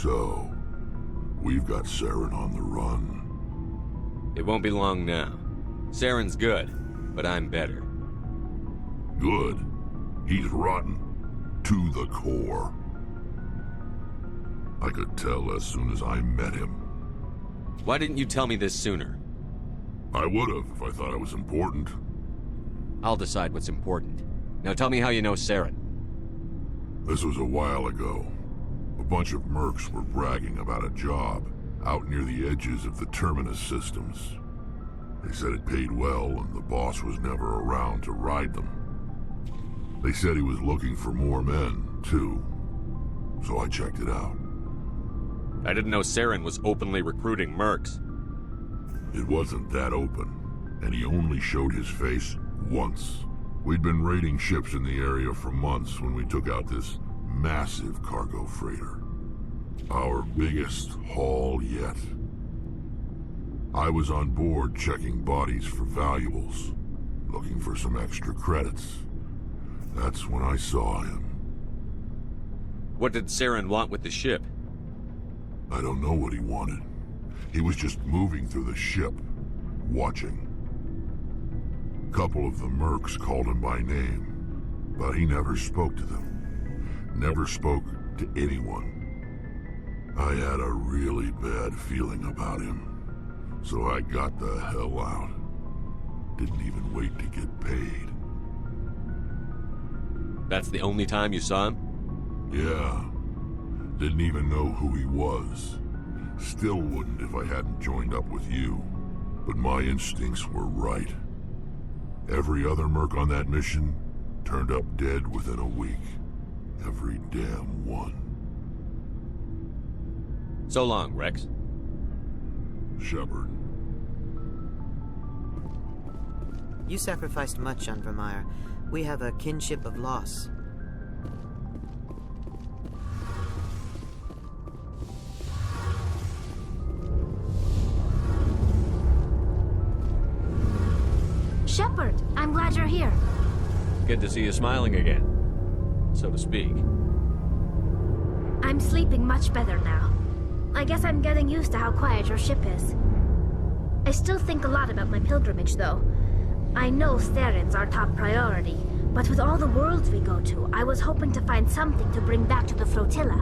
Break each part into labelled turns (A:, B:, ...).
A: So, we've got Saren on the run.
B: It won't be long now. Saren's good, but I'm better.
A: Good? He's rotten. To the core. I could tell as soon as I met him.
B: Why didn't you tell me this sooner?
A: I would've if I thought it was important.
B: I'll decide what's important. Now tell me how you know Saren.
A: This was a while ago. A bunch of mercs were bragging about a job out near the edges of the Terminus systems. They said it paid well and the boss was never around to ride them. They said he was looking for more men, too. So I checked it out.
B: I didn't know Saren was openly recruiting mercs.
A: It wasn't that open, and he only showed his face once. We'd been raiding ships in the area for months when we took out this massive cargo freighter. Our biggest haul yet. I was on board checking bodies for valuables, looking for some extra credits. That's when I saw him.
B: What did Saren want with the ship?
A: I don't know what he wanted. He was just moving through the ship, watching. A couple of the mercs called him by name, but he never spoke to them. Never spoke to anyone. I had a really bad feeling about him, so I got the hell out. Didn't even wait to get paid.
B: That's the only time you saw him?
A: Yeah. Didn't even know who he was. Still wouldn't if I hadn't joined up with you. But my instincts were right. Every other merc on that mission turned up dead within a week. Every damn one.
B: So long, Rex.
A: Shepard.
C: You sacrificed much, Vermeer. We have a kinship of loss.
D: Shepard, I'm glad you're here.
B: Good to see you smiling again, so to speak.
D: I'm sleeping much better now. I guess I'm getting used to how quiet your ship is. I still think a lot about my pilgrimage, though. I know Saren's our top priority, but with all the worlds we go to, I was hoping to find something to bring back to the flotilla.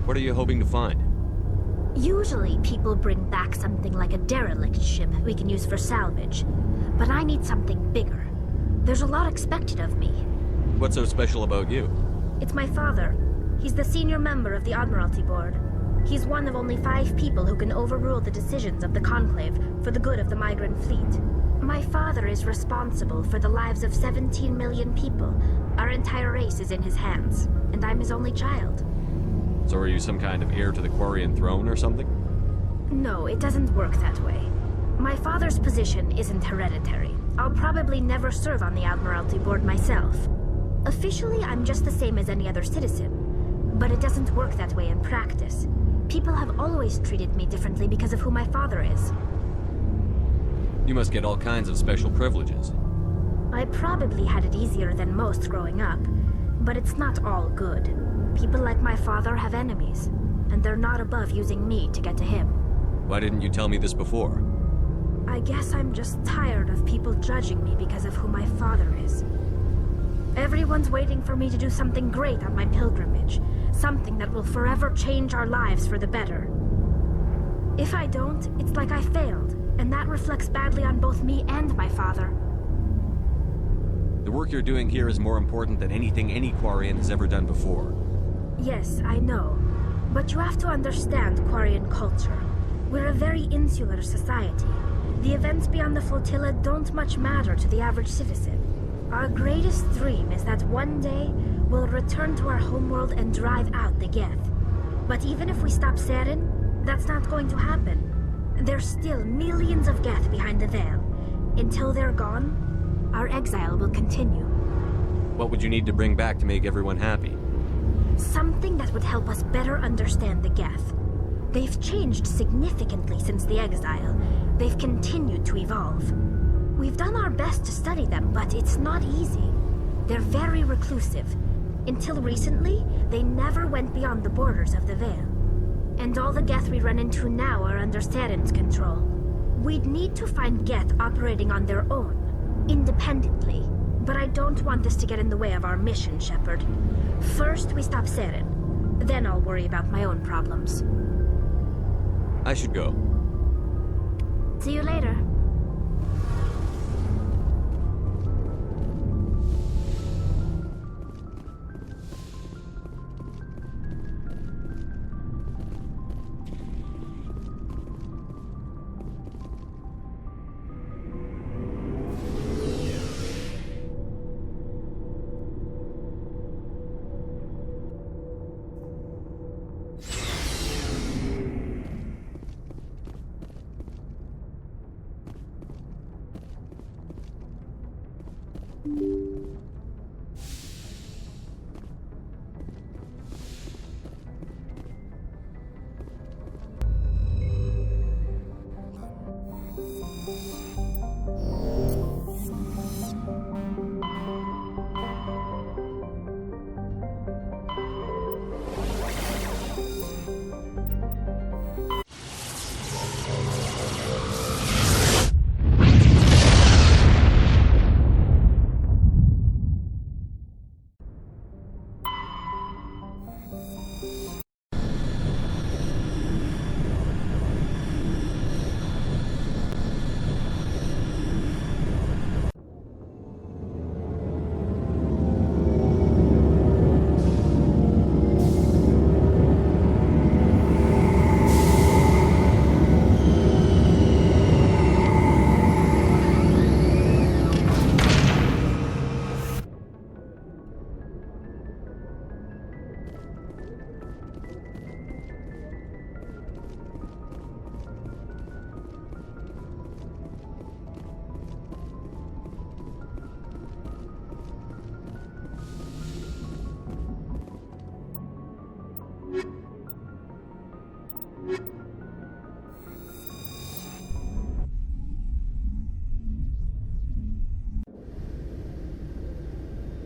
B: What are you hoping to find?
D: Usually, people bring back something like a derelict ship we can use for salvage. But I need something bigger. There's a lot expected of me.
B: What's so special about you?
D: It's my father. He's the senior member of the Admiralty Board. He's one of only 5 people who can overrule the decisions of the Conclave for the good of the migrant fleet. My father is responsible for the lives of 17 million people. Our entire race is in his hands, and I'm his only child.
B: So are you some kind of heir to the Quarian throne or something?
D: No, it doesn't work that way. My father's position isn't hereditary. I'll probably never serve on the Admiralty Board myself. Officially, I'm just the same as any other citizen. But it doesn't work that way in practice. People have always treated me differently because of who my father is.
B: You must get all kinds of special privileges.
D: I probably had it easier than most growing up, but it's not all good. People like my father have enemies, and they're not above using me to get to him.
B: Why didn't you tell me this before?
D: I guess I'm just tired of people judging me because of who my father is. Everyone's waiting for me to do something great on my pilgrimage, something that will forever change our lives for the better. If I don't, it's like I failed, and that reflects badly on both me and my father.
B: The work you're doing here is more important than anything any Quarian has ever done before.
D: Yes, I know. But you have to understand Quarian culture. We're a very insular society. The events beyond the flotilla don't much matter to the average citizen. Our greatest dream is that one day we'll return to our homeworld and drive out the Geth. But even if we stop Saren, that's not going to happen. There's still millions of Geth behind the veil. Until they're gone, our exile will continue.
B: What would you need to bring back to make everyone happy?
D: Something that would help us better understand the Geth. They've changed significantly since the exile. They've continued to evolve. We've done our best to study them, but it's not easy. They're very reclusive. Until recently, they never went beyond the borders of the Veil. And all the Geth we run into now are under Saren's control. We'd need to find Geth operating on their own, independently. But I don't want this to get in the way of our mission, Shepard. First, we stop Saren. Then I'll worry about my own problems.
B: I should go.
D: See you later.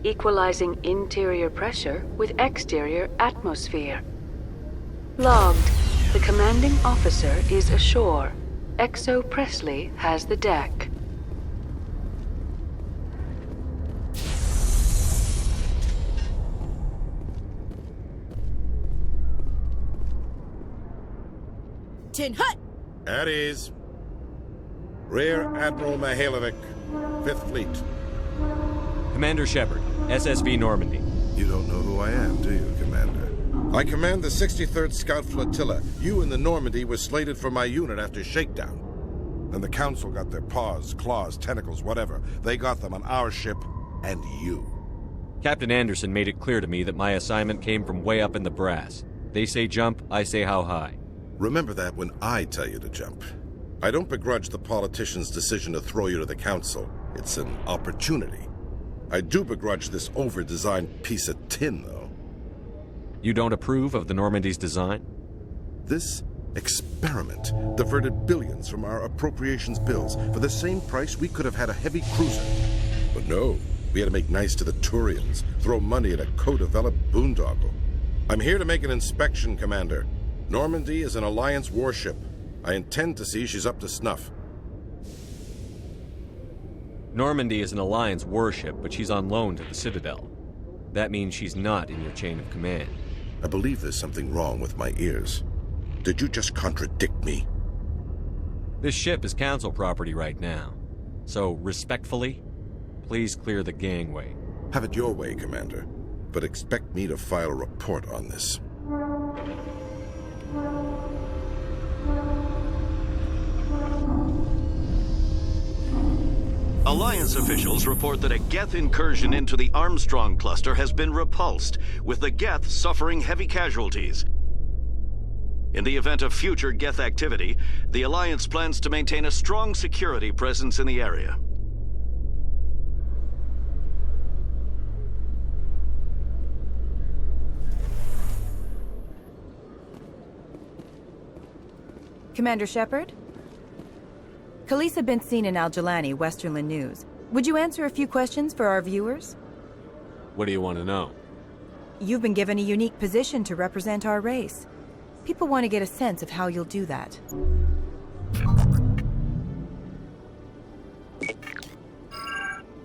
E: Equalizing interior pressure with exterior atmosphere. Logged. The commanding officer is ashore. Exo Presley has the deck.
F: Tin Hut!
G: At ease. Rear Admiral Mihailovic, 5th Fleet.
B: Commander Shepard, SSV Normandy.
G: You don't know who I am, do you, Commander? I command the 63rd Scout Flotilla. You and the Normandy were slated for my unit after shakedown. Then the Council got their paws, claws, tentacles, whatever. They got them on our ship, and you.
B: Captain Anderson made it clear to me that my assignment came from way up in the brass. They say jump, I say how high.
G: Remember that when I tell you to jump. I don't begrudge the politician's decision to throw you to the Council. It's an opportunity. I do begrudge this over-designed piece of tin, though.
B: You don't approve of the Normandy's design?
G: This experiment diverted billions from our appropriations bills. For the same price, we could have had a heavy cruiser. But no, we had to make nice to the Turians, throw money at a co-developed boondoggle. I'm here to make an inspection, Commander. Normandy is an Alliance warship. I intend to see she's up to snuff.
B: Normandy is an Alliance warship, but she's on loan to the Citadel. That means she's not in your chain of command.
G: I believe there's something wrong with my ears. Did you just contradict me?
B: This ship is Council property right now. So, respectfully, please clear the gangway.
G: Have it your way, Commander. But expect me to file a report on this.
H: Alliance officials report that a Geth incursion into the Armstrong cluster has been repulsed, with the Geth suffering heavy casualties. In the event of future Geth activity, the Alliance plans to maintain a strong security presence in the area.
I: Commander Shepard? Khaleesa been seen in Al-Jalani, Westerland News. Would you answer a few questions for our viewers?
B: What do you want to know?
I: You've been given a unique position to represent our race. People want to get a sense of how you'll do that.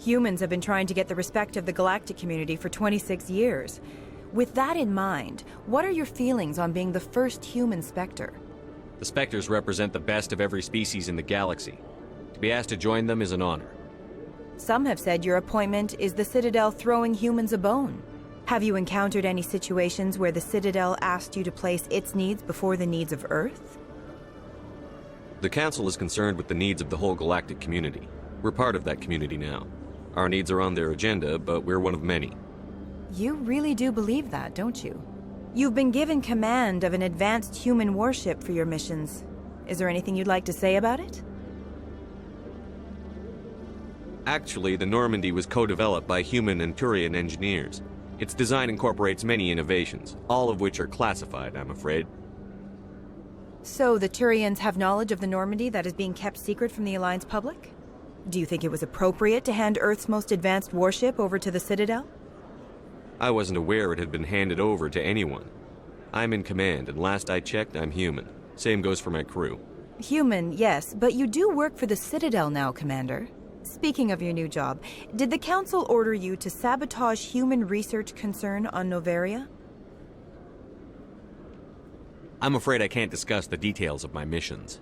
I: Humans have been trying to get the respect of the galactic community for 26 years. With that in mind, what are your feelings on being the first human Spectre?
B: The Spectres represent the best of every species in the galaxy. To be asked to join them is an honor.
I: Some have said your appointment is the Citadel throwing humans a bone. Have you encountered any situations where the Citadel asked you to place its needs before the needs of Earth?
B: The Council is concerned with the needs of the whole galactic community. We're part of that community now. Our needs are on their agenda, but we're one of many.
I: You really do believe that, don't you? You've been given command of an advanced human warship for your missions. Is there anything you'd like to say about it?
B: Actually, the Normandy was co-developed by human and Turian engineers. Its design incorporates many innovations, all of which are classified, I'm afraid.
I: So the Turians have knowledge of the Normandy that is being kept secret from the Alliance public? Do you think it was appropriate to hand Earth's most advanced warship over to the Citadel?
B: I wasn't aware it had been handed over to anyone. I'm in command, and last I checked, I'm human. Same goes for my crew.
I: Human, yes, but you do work for the Citadel now, Commander. Speaking of your new job, did the Council order you to sabotage human research concern on Noveria?
B: I'm afraid I can't discuss the details of my missions.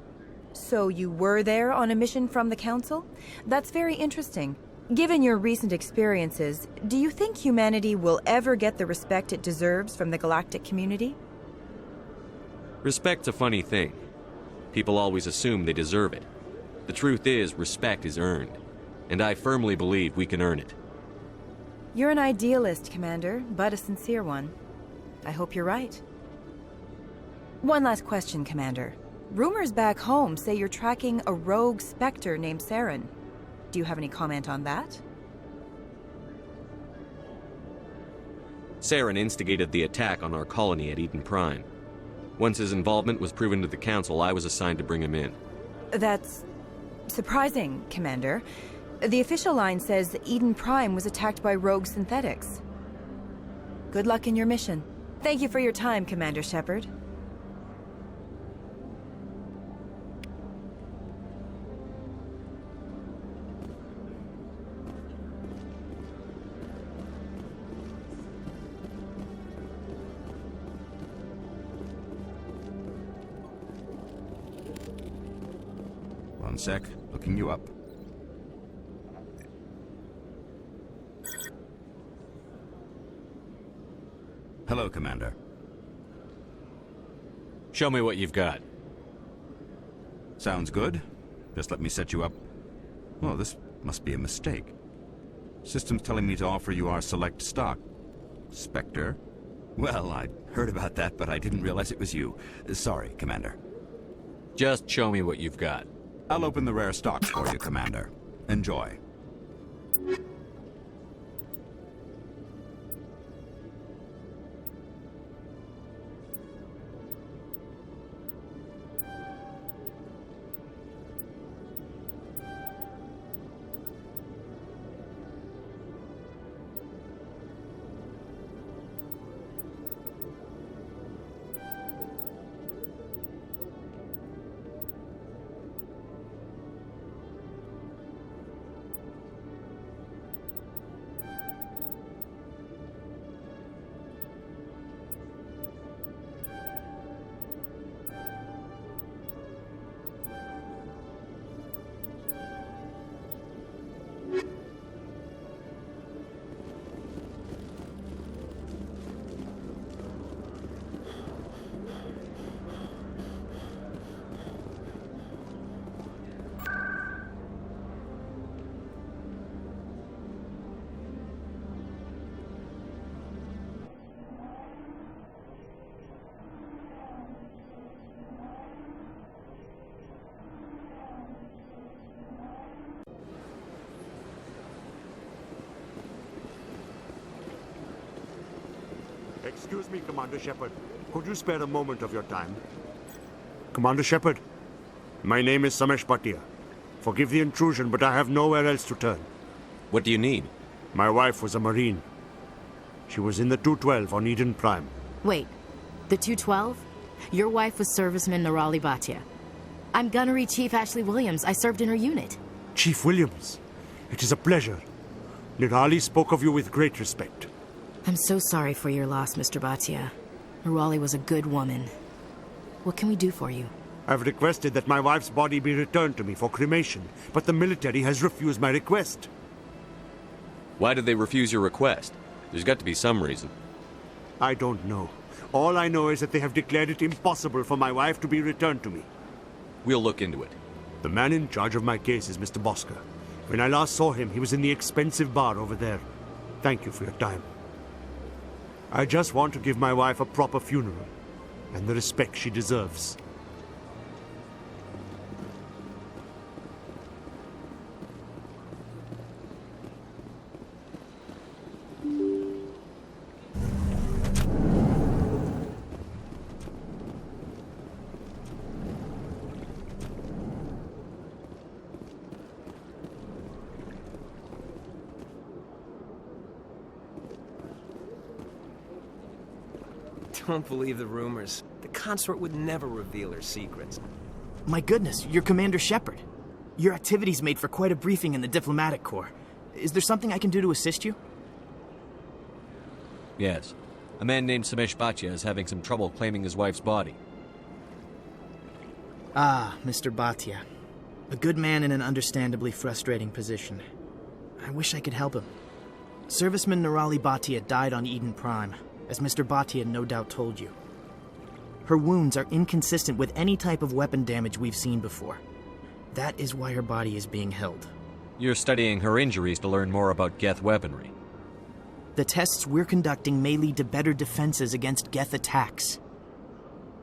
I: So you were there on a mission from the Council? That's very interesting. Given your recent experiences, do you think humanity will ever get the respect it deserves from the galactic community?
B: Respect's a funny thing. People always assume they deserve it. The truth is, respect is earned. And I firmly believe we can earn it.
I: You're an idealist, Commander, but a sincere one. I hope you're right. One last question, Commander. Rumors back home say you're tracking a rogue Spectre named Saren. Do you have any comment on that?
B: Saren instigated the attack on our colony at Eden Prime. Once his involvement was proven to the Council, I was assigned to bring him in.
I: That's surprising, Commander. The official line says Eden Prime was attacked by rogue synthetics. Good luck in your mission. Thank you for your time, Commander Shepard.
J: One sec, looking you up. Hello, Commander.
B: Show me what you've got.
J: Sounds good. Just let me set you up. Oh, this must be a mistake. System's telling me to offer you our select stock. Spectre? Well, I'd heard about that, but I didn't realize it was you. Sorry, Commander.
B: Just show me what you've got.
J: I'll open the rare stocks for you, Commander. Enjoy.
K: Excuse me, Commander Shepard. Could you spare a moment of your time? Commander Shepard, my name is Samesh Bhatia. Forgive the intrusion, but I have nowhere else to turn.
B: What do you need?
K: My wife was a Marine. She was in the 212 on Eden Prime.
L: Wait, the 212? Your wife was Serviceman Nirali Bhatia. I'm Gunnery Chief Ashley Williams. I served in her unit.
K: Chief Williams, it is a pleasure. Nirali spoke of you with great respect.
L: I'm so sorry for your loss, Mr. Bhatia. Nirali was a good woman. What can we do for you?
K: I've requested that my wife's body be returned to me for cremation, but the military has refused my request.
B: Why did they refuse your request? There's got to be some reason.
K: I don't know. All I know is that they have declared it impossible for my wife to be returned to me.
B: We'll look into it.
K: The man in charge of my case is Mr. Bosca. When I last saw him, he was in the expensive bar over there. Thank you for your time. I just want to give my wife a proper funeral, and the respect she deserves.
M: Don't believe the rumors. The consort would never reveal her secrets.
N: My goodness, you're Commander Shepard. Your activities made for quite a briefing in the Diplomatic Corps. Is there something I can do to assist you?
B: Yes. A man named Samesh Bhatia is having some trouble claiming his wife's body.
N: Ah, Mr. Bhatia. A good man in an understandably frustrating position. I wish I could help him. Serviceman Nirali Bhatia died on Eden Prime, as Mr. Bhatia no doubt told you. Her wounds are inconsistent with any type of weapon damage we've seen before. That is why her body is being held.
B: You're studying her injuries to learn more about Geth weaponry.
N: The tests we're conducting may lead to better defenses against Geth attacks.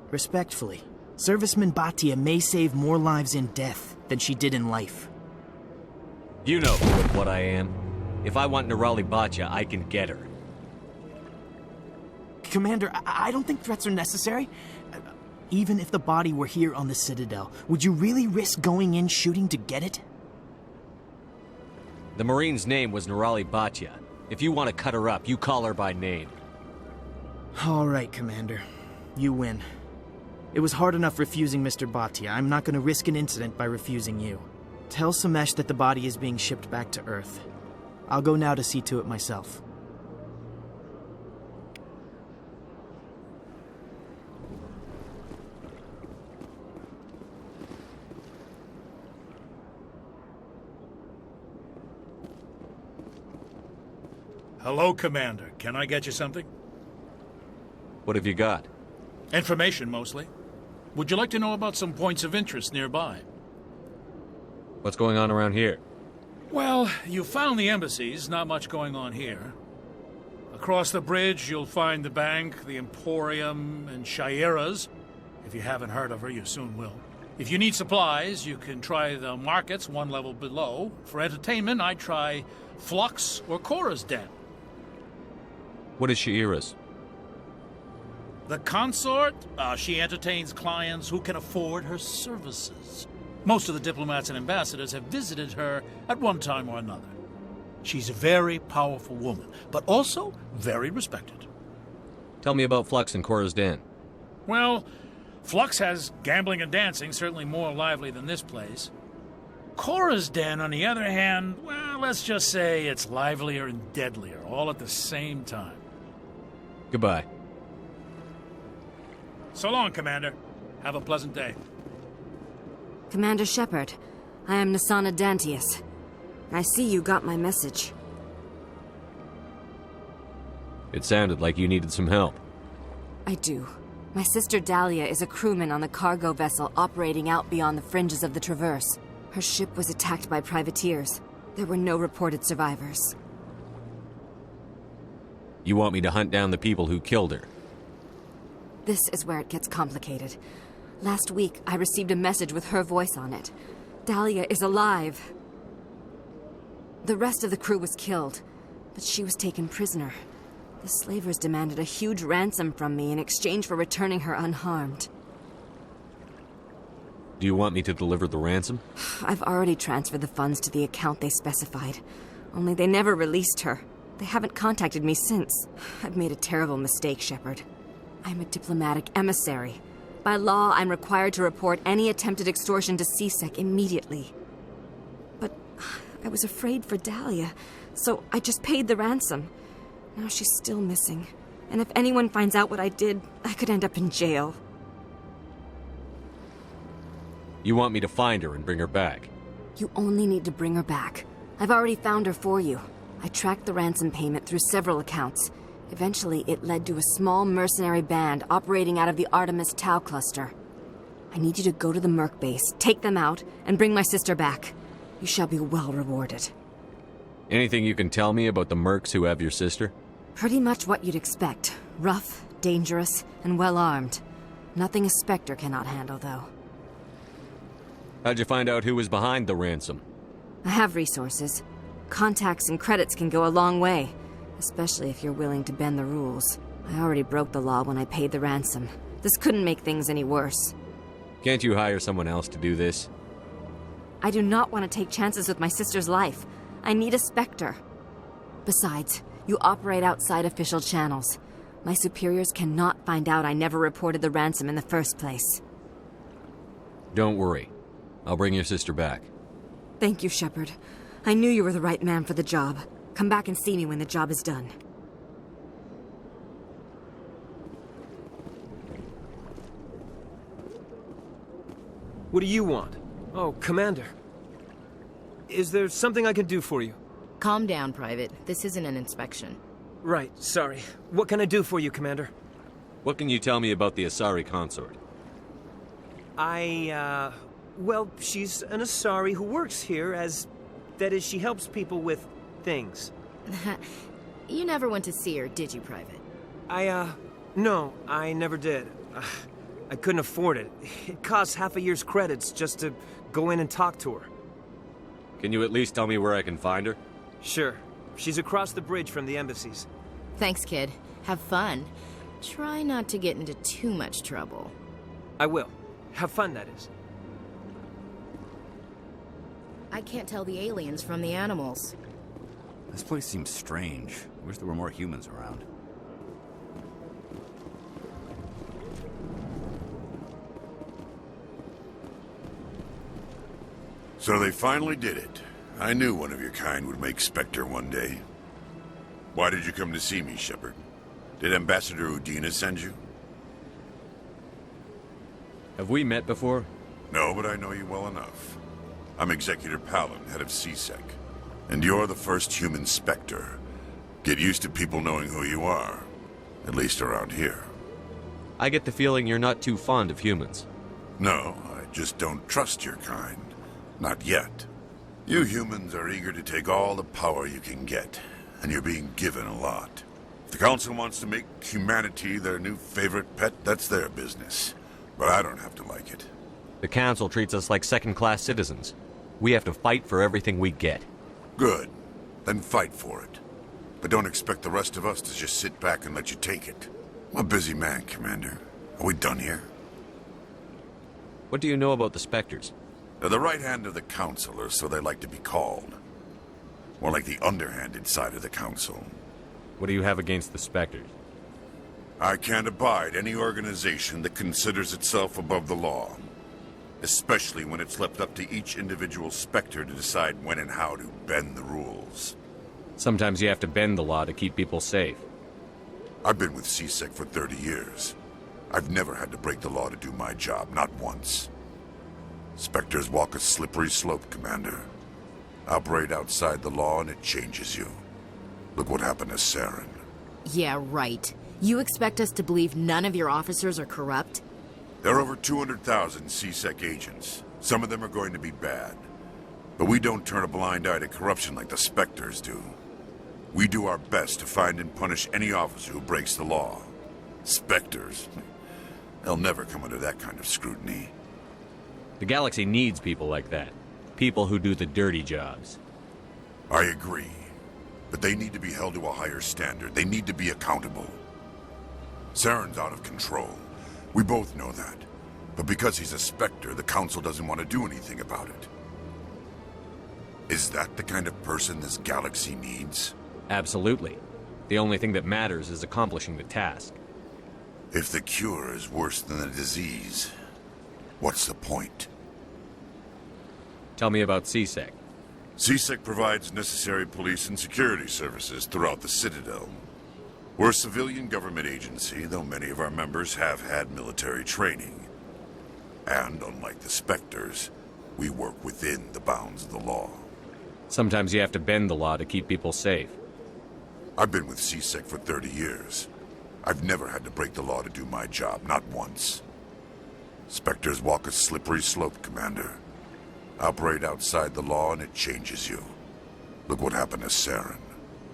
N: Respectfully, Serviceman Bhatia may save more lives in death than she did in life.
B: You know what I am. If I want Nirali Bhatia, I can get her.
N: Commander, I don't think threats are necessary. Even if the body were here on the Citadel, would you really risk going in shooting to get it?
B: The Marine's name was Nirali Bhatia. If you want to cut her up, you call her by name.
N: All right, Commander. You win. It was hard enough refusing Mr. Bhatia. I'm not going to risk an incident by refusing you. Tell Samesh that the body is being shipped back to Earth. I'll go now to see to it myself.
O: Hello, Commander. Can I get you something?
B: What have you got?
O: Information, mostly. Would you like to know about some points of interest nearby?
B: What's going on around here?
O: Well, you found the embassies. Not much going on here. Across the bridge, you'll find the bank, the Emporium, and Shaira's. If you haven't heard of her, you soon will. If you need supplies, you can try the markets one level below. For entertainment, I'd try Flux or Cora's Den.
B: What is Shaira's?
O: The consort? She entertains clients who can afford her services. Most of the diplomats and ambassadors have visited her at one time or another. She's a very powerful woman, but also very respected.
B: Tell me about Flux and Cora's Den.
O: Well, Flux has gambling and dancing, certainly more lively than this place. Cora's Den, on the other hand, well, let's just say it's livelier and deadlier, all at the same time.
B: Goodbye.
O: So long, Commander. Have a pleasant day.
P: Commander Shepard, I am Nasana Dantius. I see you got my message.
B: It sounded like you needed some help.
P: I do. My sister Dahlia is a crewman on the cargo vessel operating out beyond the fringes of the Traverse. Her ship was attacked by privateers. There were no reported survivors.
B: You want me to hunt down the people who killed her?
P: This is where it gets complicated. Last week, I received a message with her voice on it. Dahlia is alive. The rest of the crew was killed, but she was taken prisoner. The slavers demanded a huge ransom from me in exchange for returning her unharmed.
B: Do you want me to deliver the ransom?
P: I've already transferred the funds to the account they specified. Only they never released her. They haven't contacted me since. I've made a terrible mistake, Shepard. I'm a diplomatic emissary. By law, I'm required to report any attempted extortion to CSEC immediately. But I was afraid for Dahlia, so I just paid the ransom. Now she's still missing. And if anyone finds out what I did, I could end up in jail.
B: You want me to find her and bring her back?
P: You only need to bring her back. I've already found her for you. I tracked the ransom payment through several accounts. Eventually, it led to a small mercenary band operating out of the Artemis Tau cluster. I need you to go to the Merc base, take them out, and bring my sister back. You shall be well rewarded.
B: Anything you can tell me about the Mercs who have your sister?
P: Pretty much what you'd expect. Rough, dangerous, and well-armed. Nothing a Spectre cannot handle, though.
B: How'd you find out who was behind the ransom?
P: I have resources. Contacts and credits can go a long way, especially if you're willing to bend the rules. I already broke the law when I paid the ransom. This couldn't make things any worse.
B: Can't you hire someone else to do this?
P: I do not want to take chances with my sister's life. I need a Spectre. Besides, you operate outside official channels. My superiors cannot find out I never reported the ransom in the first place.
B: Don't worry. I'll bring your sister back.
P: Thank you, Shepard. I knew you were the right man for the job. Come back and see me when the job is done.
M: What do you want? Oh, Commander. Is there something I can do for you?
L: Calm down, Private. This isn't an inspection.
M: Right, sorry. What can I do for you, Commander?
B: What can you tell me about the Asari consort?
M: Well, she's an Asari who works here as... That is, she helps people with things.
L: You never went to see her, did you, Private?
M: No, I never did. I couldn't afford it. It costs half a year's credits just to go in and talk to her.
B: Can you at least tell me where I can find her?
M: Sure. She's across the bridge from the embassies.
L: Thanks, kid. Have fun. Try not to get into too much trouble.
M: I will. Have fun, that is.
L: I can't tell the aliens from the animals.
J: This place seems strange. I wish there were more humans around.
A: So they finally did it. I knew one of your kind would make Spectre one day. Why did you come to see me, Shepard? Did Ambassador Udina send you?
B: Have we met before?
A: No, but I know you well enough. I'm Executor Palin, head of CSEC. And you're the first human Spectre. Get used to people knowing who you are. At least around here.
B: I get the feeling you're not too fond of humans.
A: No, I just don't trust your kind. Not yet. You humans are eager to take all the power you can get, and you're being given a lot. If the Council wants to make humanity their new favorite pet, that's their business. But I don't have to like it.
B: The Council treats us like second-class citizens. We have to fight for everything we get.
A: Good. Then fight for it. But don't expect the rest of us to just sit back and let you take it. I'm a busy man, Commander. Are we done here?
B: What do you know about the Spectres?
A: They're the right hand of the Council, or so they like to be called. More like the underhanded side of the Council.
B: What do you have against the Spectres?
A: I can't abide any organization that considers itself above the law. Especially when it's left up to each individual Spectre to decide when and how to bend the rules.
B: Sometimes you have to bend the law to keep people safe.
A: I've been with CSEC for 30 years. I've never had to break the law to do my job, not once. Spectres walk a slippery slope, Commander. Operate outside the law and it changes you. Look what happened to Saren.
L: Yeah, right. You expect us to believe none of your officers are corrupt?
A: There are over 200,000 CSEC agents. Some of them are going to be bad. But we don't turn a blind eye to corruption like the Spectres do. We do our best to find and punish any officer who breaks the law. Spectres? They'll never come under that kind of scrutiny.
B: The galaxy needs people like that. People who do the dirty jobs.
A: I agree. But they need to be held to a higher standard. They need to be accountable. Saren's out of control. We both know that. But because he's a Spectre, the Council doesn't want to do anything about it. Is that the kind of person this galaxy needs?
B: Absolutely. The only thing that matters is accomplishing the task.
A: If the cure is worse than the disease, what's the point?
B: Tell me about CSEC.
A: CSEC provides necessary police and security services throughout the Citadel. We're a civilian government agency, though many of our members have had military training. And unlike the Spectres, we work within the bounds of the law.
B: Sometimes you have to bend the law to keep people safe.
A: I've been with CSEC for 30 years. I've never had to break the law to do my job, not once. Spectres walk a slippery slope, Commander. Operate outside the law and it changes you. Look what happened to Saren.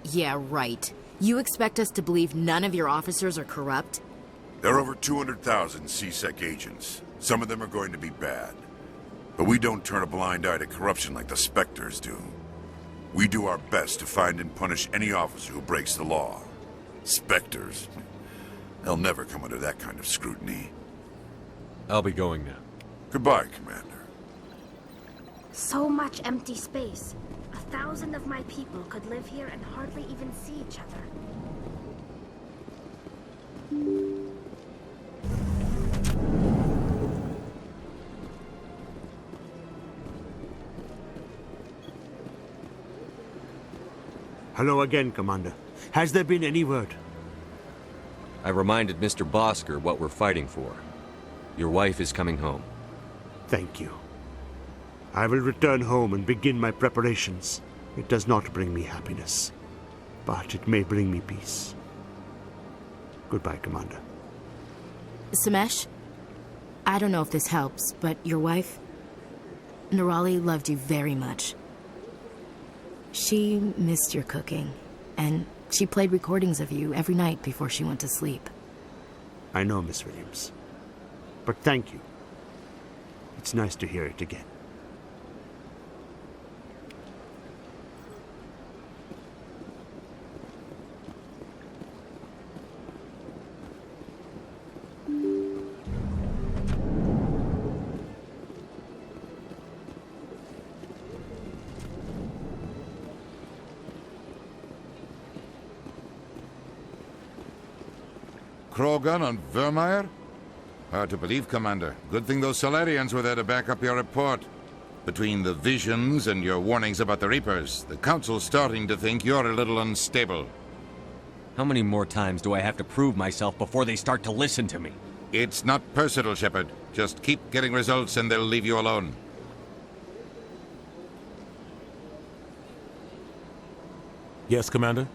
L: Yeah, right. You expect us to believe none of your officers are corrupt?
A: There are over 200,000 CSEC agents. Some of them are going to be bad. But we don't turn a blind eye to corruption like the Spectres do. We do our best to find and punish any officer who breaks the law. Spectres. They'll never come under that kind of scrutiny.
B: I'll be going now.
A: Goodbye, Commander.
D: So much empty space. 1,000 of my people could live here and hardly even see each other.
K: Hello again, Commander. Has there been any word?
B: I reminded Mr. Bosker what we're fighting for. Your wife is coming home.
K: Thank you. I will return home and begin my preparations. It does not bring me happiness, but it may bring me peace. Goodbye, Commander.
L: Samesh, I don't know if this helps, but your wife, Nerali, loved you very much. She missed your cooking, and she played recordings of you every night before she went to sleep.
K: I know, Miss Williams. But thank you. It's nice to hear it again.
Q: Krogan on Vermeer? Hard to believe, Commander. Good thing those Solarians were there to back up your report. Between the visions and your warnings about the Reapers, the Council's starting to think you're a little unstable.
B: How many more times do I have to prove myself before they start to listen to me?
Q: It's not personal, Shepard. Just keep getting results and they'll leave you alone.
R: Yes, Commander?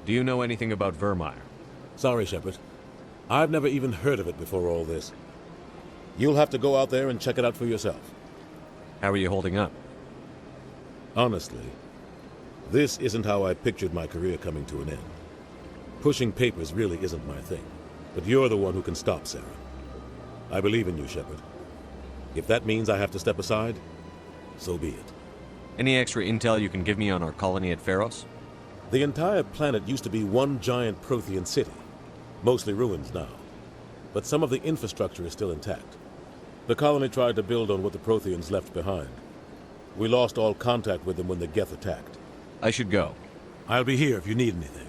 B: Do you know anything about Vermeer?
R: Sorry, Shepard. I've never even heard of it before all this. You'll have to go out there and check it out for yourself.
B: How are you holding up?
R: Honestly, this isn't how I pictured my career coming to an end. Pushing papers really isn't my thing, but you're the one who can stop Sarah. I believe in you, Shepard. If that means I have to step aside, so be it.
B: Any extra intel you can give me on our colony at Pharos?
R: The entire planet used to be one giant Prothean city, mostly ruins now. But some of the infrastructure is still intact. The colony tried to build on what the Protheans left behind. We lost all contact with them when the Geth attacked.
B: I should go.
R: I'll be here if you need anything.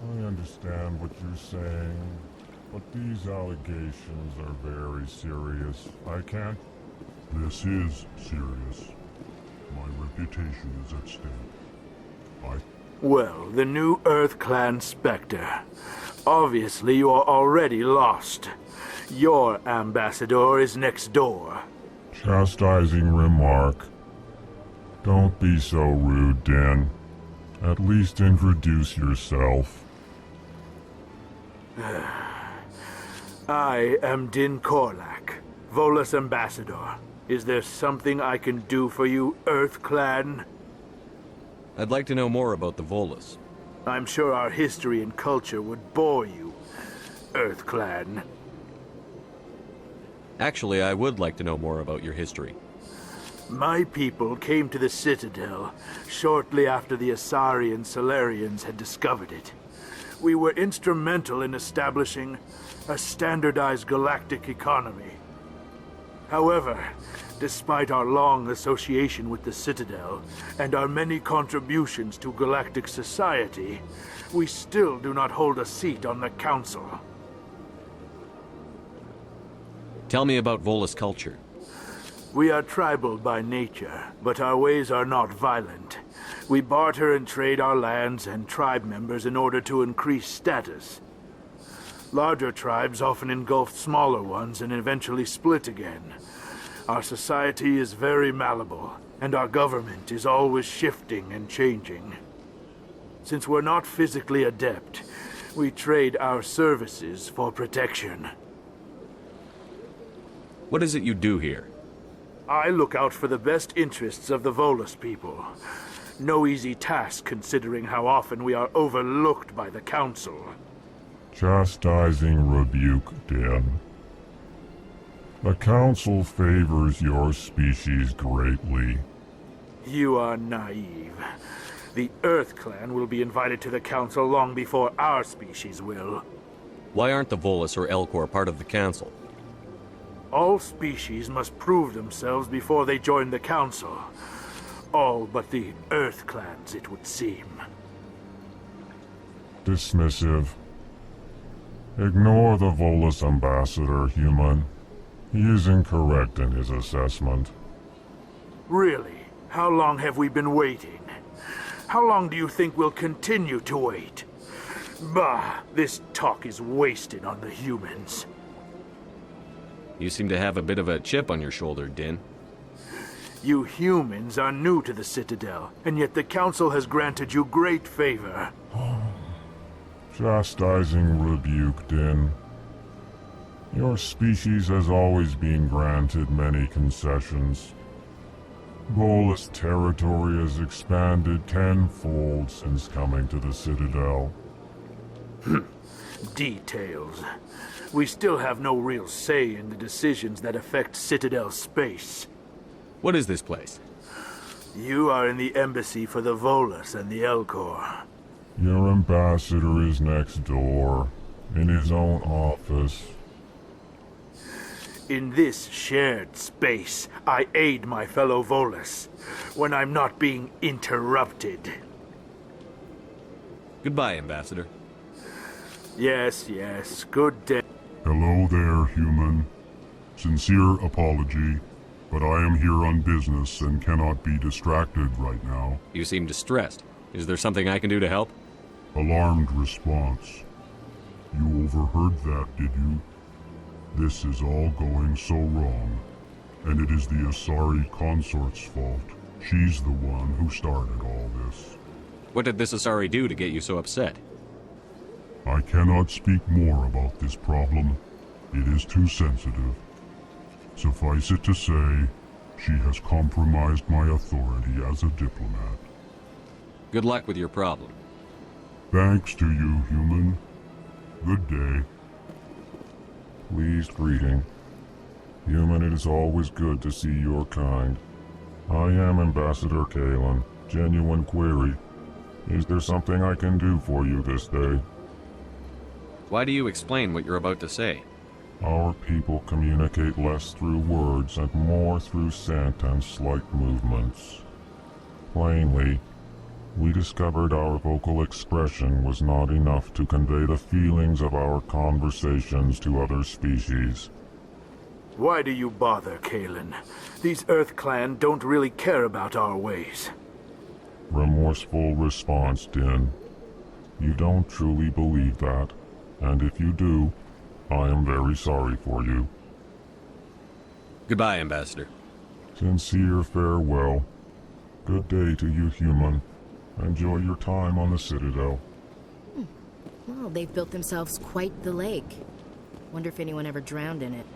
S: I understand what you're saying, but these allegations are very serious. I can't...
A: This is serious. My reputation is at stake.
T: Well, the new Earth Clan Spectre. Obviously, you are already lost. Your ambassador is next door.
S: Chastising remark. Don't be so rude, Din. At least introduce yourself.
T: I am Din Korlak, Volus Ambassador. Is there something I can do for you, Earth Clan?
B: I'd like to know more about the Volus.
T: I'm sure our history and culture would bore you, Earth Clan.
B: Actually, I would like to know more about your history.
T: My people came to the Citadel shortly after the Asari and Solarians had discovered it. We were instrumental in establishing a standardized galactic economy. However, despite our long association with the Citadel and our many contributions to galactic society, we still do not hold a seat on the Council.
B: Tell me about Volus culture.
T: We are tribal by nature, but our ways are not violent. We barter and trade our lands and tribe members in order to increase status. Larger tribes often engulf smaller ones and eventually split again. Our society is very malleable, and our government is always shifting and changing. Since we're not physically adept, we trade our services for protection.
B: What is it you do here?
T: I look out for the best interests of the Volus people. No easy task considering how often we are overlooked by the Council.
S: Chastising rebuke, Den. The Council favors your species greatly.
T: You are naive. The Earth Clan will be invited to the Council long before our species will.
B: Why aren't the Volus or Elcor part of the Council?
T: All species must prove themselves before they join the Council. All but the Earth Clans, it would seem.
S: Dismissive. Ignore the Volus ambassador, human. He is incorrect in his assessment.
T: Really? How long have we been waiting? How long do you think we'll continue to wait? Bah, this talk is wasted on the humans.
B: You seem to have a bit of a chip on your shoulder, Din.
T: You humans are new to the Citadel, and yet the Council has granted you great favor.
S: Chastising rebuke, Din. Your species has always been granted many concessions. Volus territory has expanded tenfold since coming to the Citadel.
T: Details. We still have no real say in the decisions that affect Citadel space.
B: What is this place?
T: You are in the embassy for the Volus and the Elcor.
S: Your ambassador is next door, in his own office.
T: In this shared space, I aid my fellow Volus, when I'm not being interrupted.
B: Goodbye, Ambassador.
T: Yes, yes, good day.
A: Hello there, human. Sincere apology, but I am here on business and cannot be distracted right now.
B: You seem distressed. Is there something I can do to help?
A: Alarmed response. You overheard that, did you? This is all going so wrong, and it is the Asari consort's fault. She's the one who started all this.
B: What did this Asari do to get you so upset?
A: I cannot speak more about this problem. It is too sensitive. Suffice it to say, she has compromised my authority as a diplomat.
B: Good luck with your problem.
A: Thanks to you, human. Good day.
S: Pleased greeting. Human, it is always good to see your kind. I am Ambassador Kalen. Genuine query. Is there something I can do for you this day?
B: Why do you explain what you're about to say?
S: Our people communicate less through words and more through scent and slight movements. Plainly, we discovered our vocal expression was not enough to convey the feelings of our conversations to other species.
T: Why do you bother, Kalen? These Earth Clan don't really care about our ways.
S: Remorseful response, Din. You don't truly believe that, and if you do, I am very sorry for you.
B: Goodbye, Ambassador.
S: Sincere farewell. Good day to you, human. Enjoy your time on the Citadel.
L: Well, they've built themselves quite the lake. Wonder if anyone ever drowned in it.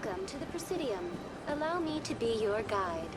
U: Welcome to the Presidium. Allow me to be your guide.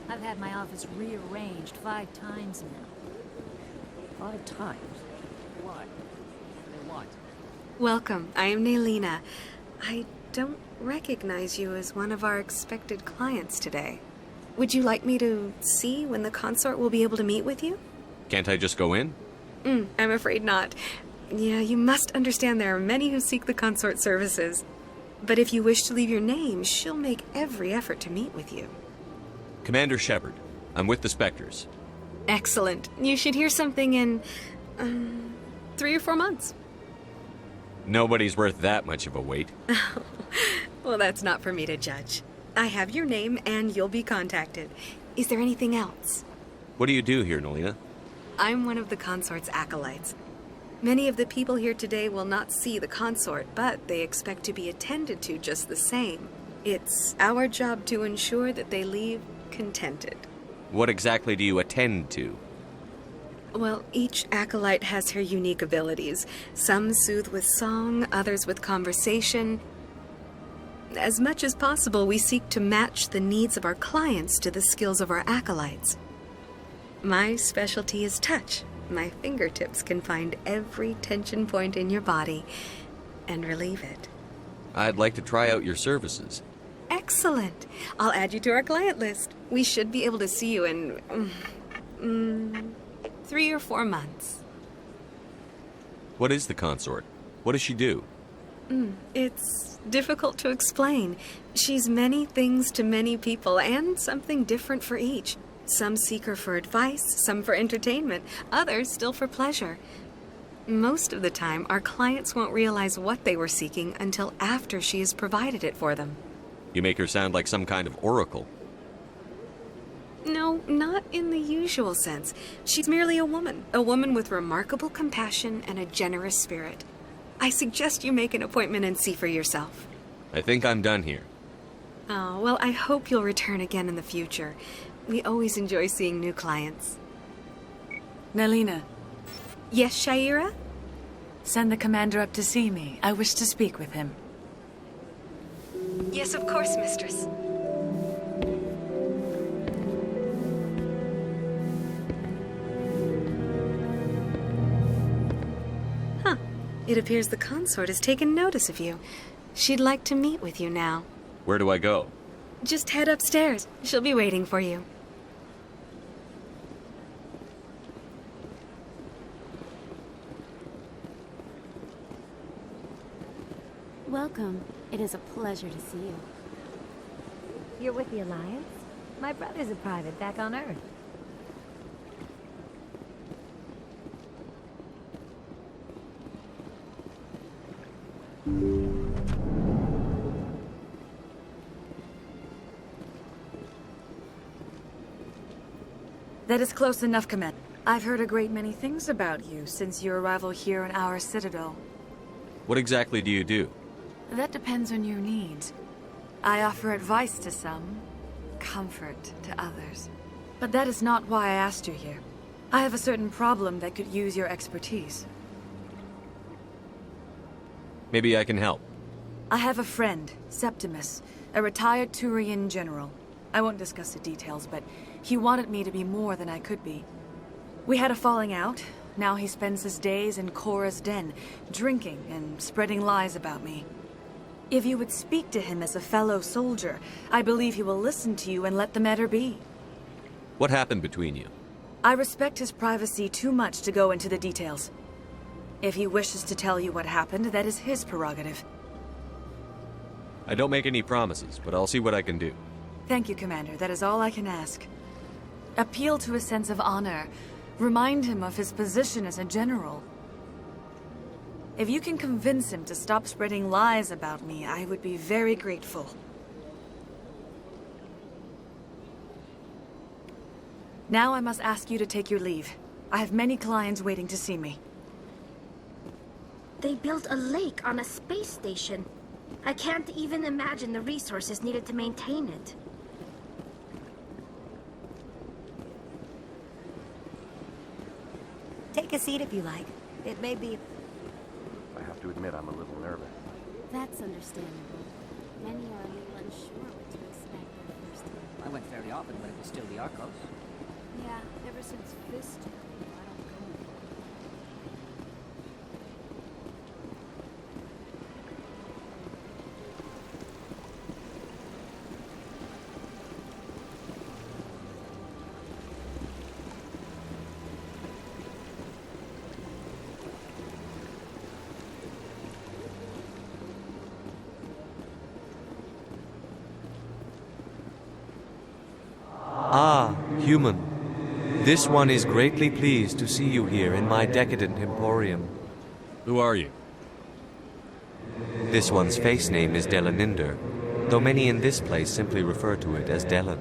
V: I've had my office rearranged 5 times now.
W: 5 times? Why? They want.
X: Welcome. I am Nelina. I don't recognize you as one of our expected clients today. Would you like me to see when the consort will be able to meet with you?
B: Can't I just go in?
X: I'm afraid not. Yeah, you must understand there are many who seek the consort services. But if you wish to leave your name, she'll make every effort to meet with you.
B: Commander Shepard. I'm with the Spectres.
X: Excellent. You should hear something in 3 or 4 months.
B: Nobody's worth that much of a wait.
X: Well, that's not for me to judge. I have your name and you'll be contacted. Is there anything else?
B: What do you do here, Nelina?
X: I'm one of the consort's acolytes. Many of the people here today will not see the consort, but they expect to be attended to just the same. It's our job to ensure that they leave contented.
B: What exactly do you attend to?
X: Well, each acolyte has her unique abilities. Some soothe with song, others with conversation. As much as possible, we seek to match the needs of our clients to the skills of our acolytes. My specialty is touch. My fingertips can find every tension point in your body and relieve it.
B: I'd like to try out your services.
X: Excellent. I'll add you to our client list. We should be able to see you in 3 or 4 months.
B: What is the consort? What does she do?
X: It's difficult to explain. She's many things to many people and something different for each. Some seek her for advice, some for entertainment, others still for pleasure. Most of the time, our clients won't realize what they were seeking until after she has provided it for them.
B: You make her sound like some kind of oracle.
X: No, not in the usual sense. She's merely a woman with remarkable compassion and a generous spirit. I suggest you make an appointment and see for yourself.
B: I think I'm done here.
X: Oh, well, I hope you'll return again in the future. We always enjoy seeing new clients.
Y: Nelina.
X: Yes, Shaira?
Y: Send the commander up to see me. I wish to speak with him.
X: Yes, of course, mistress. Huh. It appears the consort has taken notice of you. She'd like to meet with you now.
B: Where do I go?
X: Just head upstairs. She'll be waiting for you.
V: Welcome. It is a pleasure to see you.
Z: You're with the Alliance? My brother's a private back on Earth.
Y: That is close enough, Commander. I've heard a great many things about you since your arrival here in our citadel.
B: What exactly do you do?
Y: That depends on your needs. I offer advice to some, comfort to others. But that is not why I asked you here. I have a certain problem that could use your expertise.
B: Maybe I can help.
Y: I have a friend, Septimus, a retired Turian general. I won't discuss the details, but he wanted me to be more than I could be. We had a falling out. Now he spends his days in Cora's den, drinking and spreading lies about me. If you would speak to him as a fellow soldier, I believe he will listen to you and let the matter be.
B: What happened between you?
Y: I respect his privacy too much to go into the details. If he wishes to tell you what happened, that is his prerogative.
B: I don't make any promises, but I'll see what I can do.
Y: Thank you, Commander. That is all I can ask. Appeal to his sense of honor. Remind him of his position as a general. If you can convince him to stop spreading lies about me, I would be very grateful. Now I must ask you to take your leave. I have many clients waiting to see me.
D: They built a lake on a space station. I can't even imagine the resources needed to maintain it.
Z: Take a seat if you like. It may be...
C: I have to admit I'm a little nervous.
V: That's understandable. Many are a little unsure what to expect their first time.
W: I went fairly often, but it was still the Arcos.
V: Yeah, ever since Fist took me, I don't go anymore.
B: Ah, human. This one is greatly pleased to see you here in my decadent emporium.
E: Who are you?
B: This one's face name is Delaninder, though many in this place simply refer to it as Delan.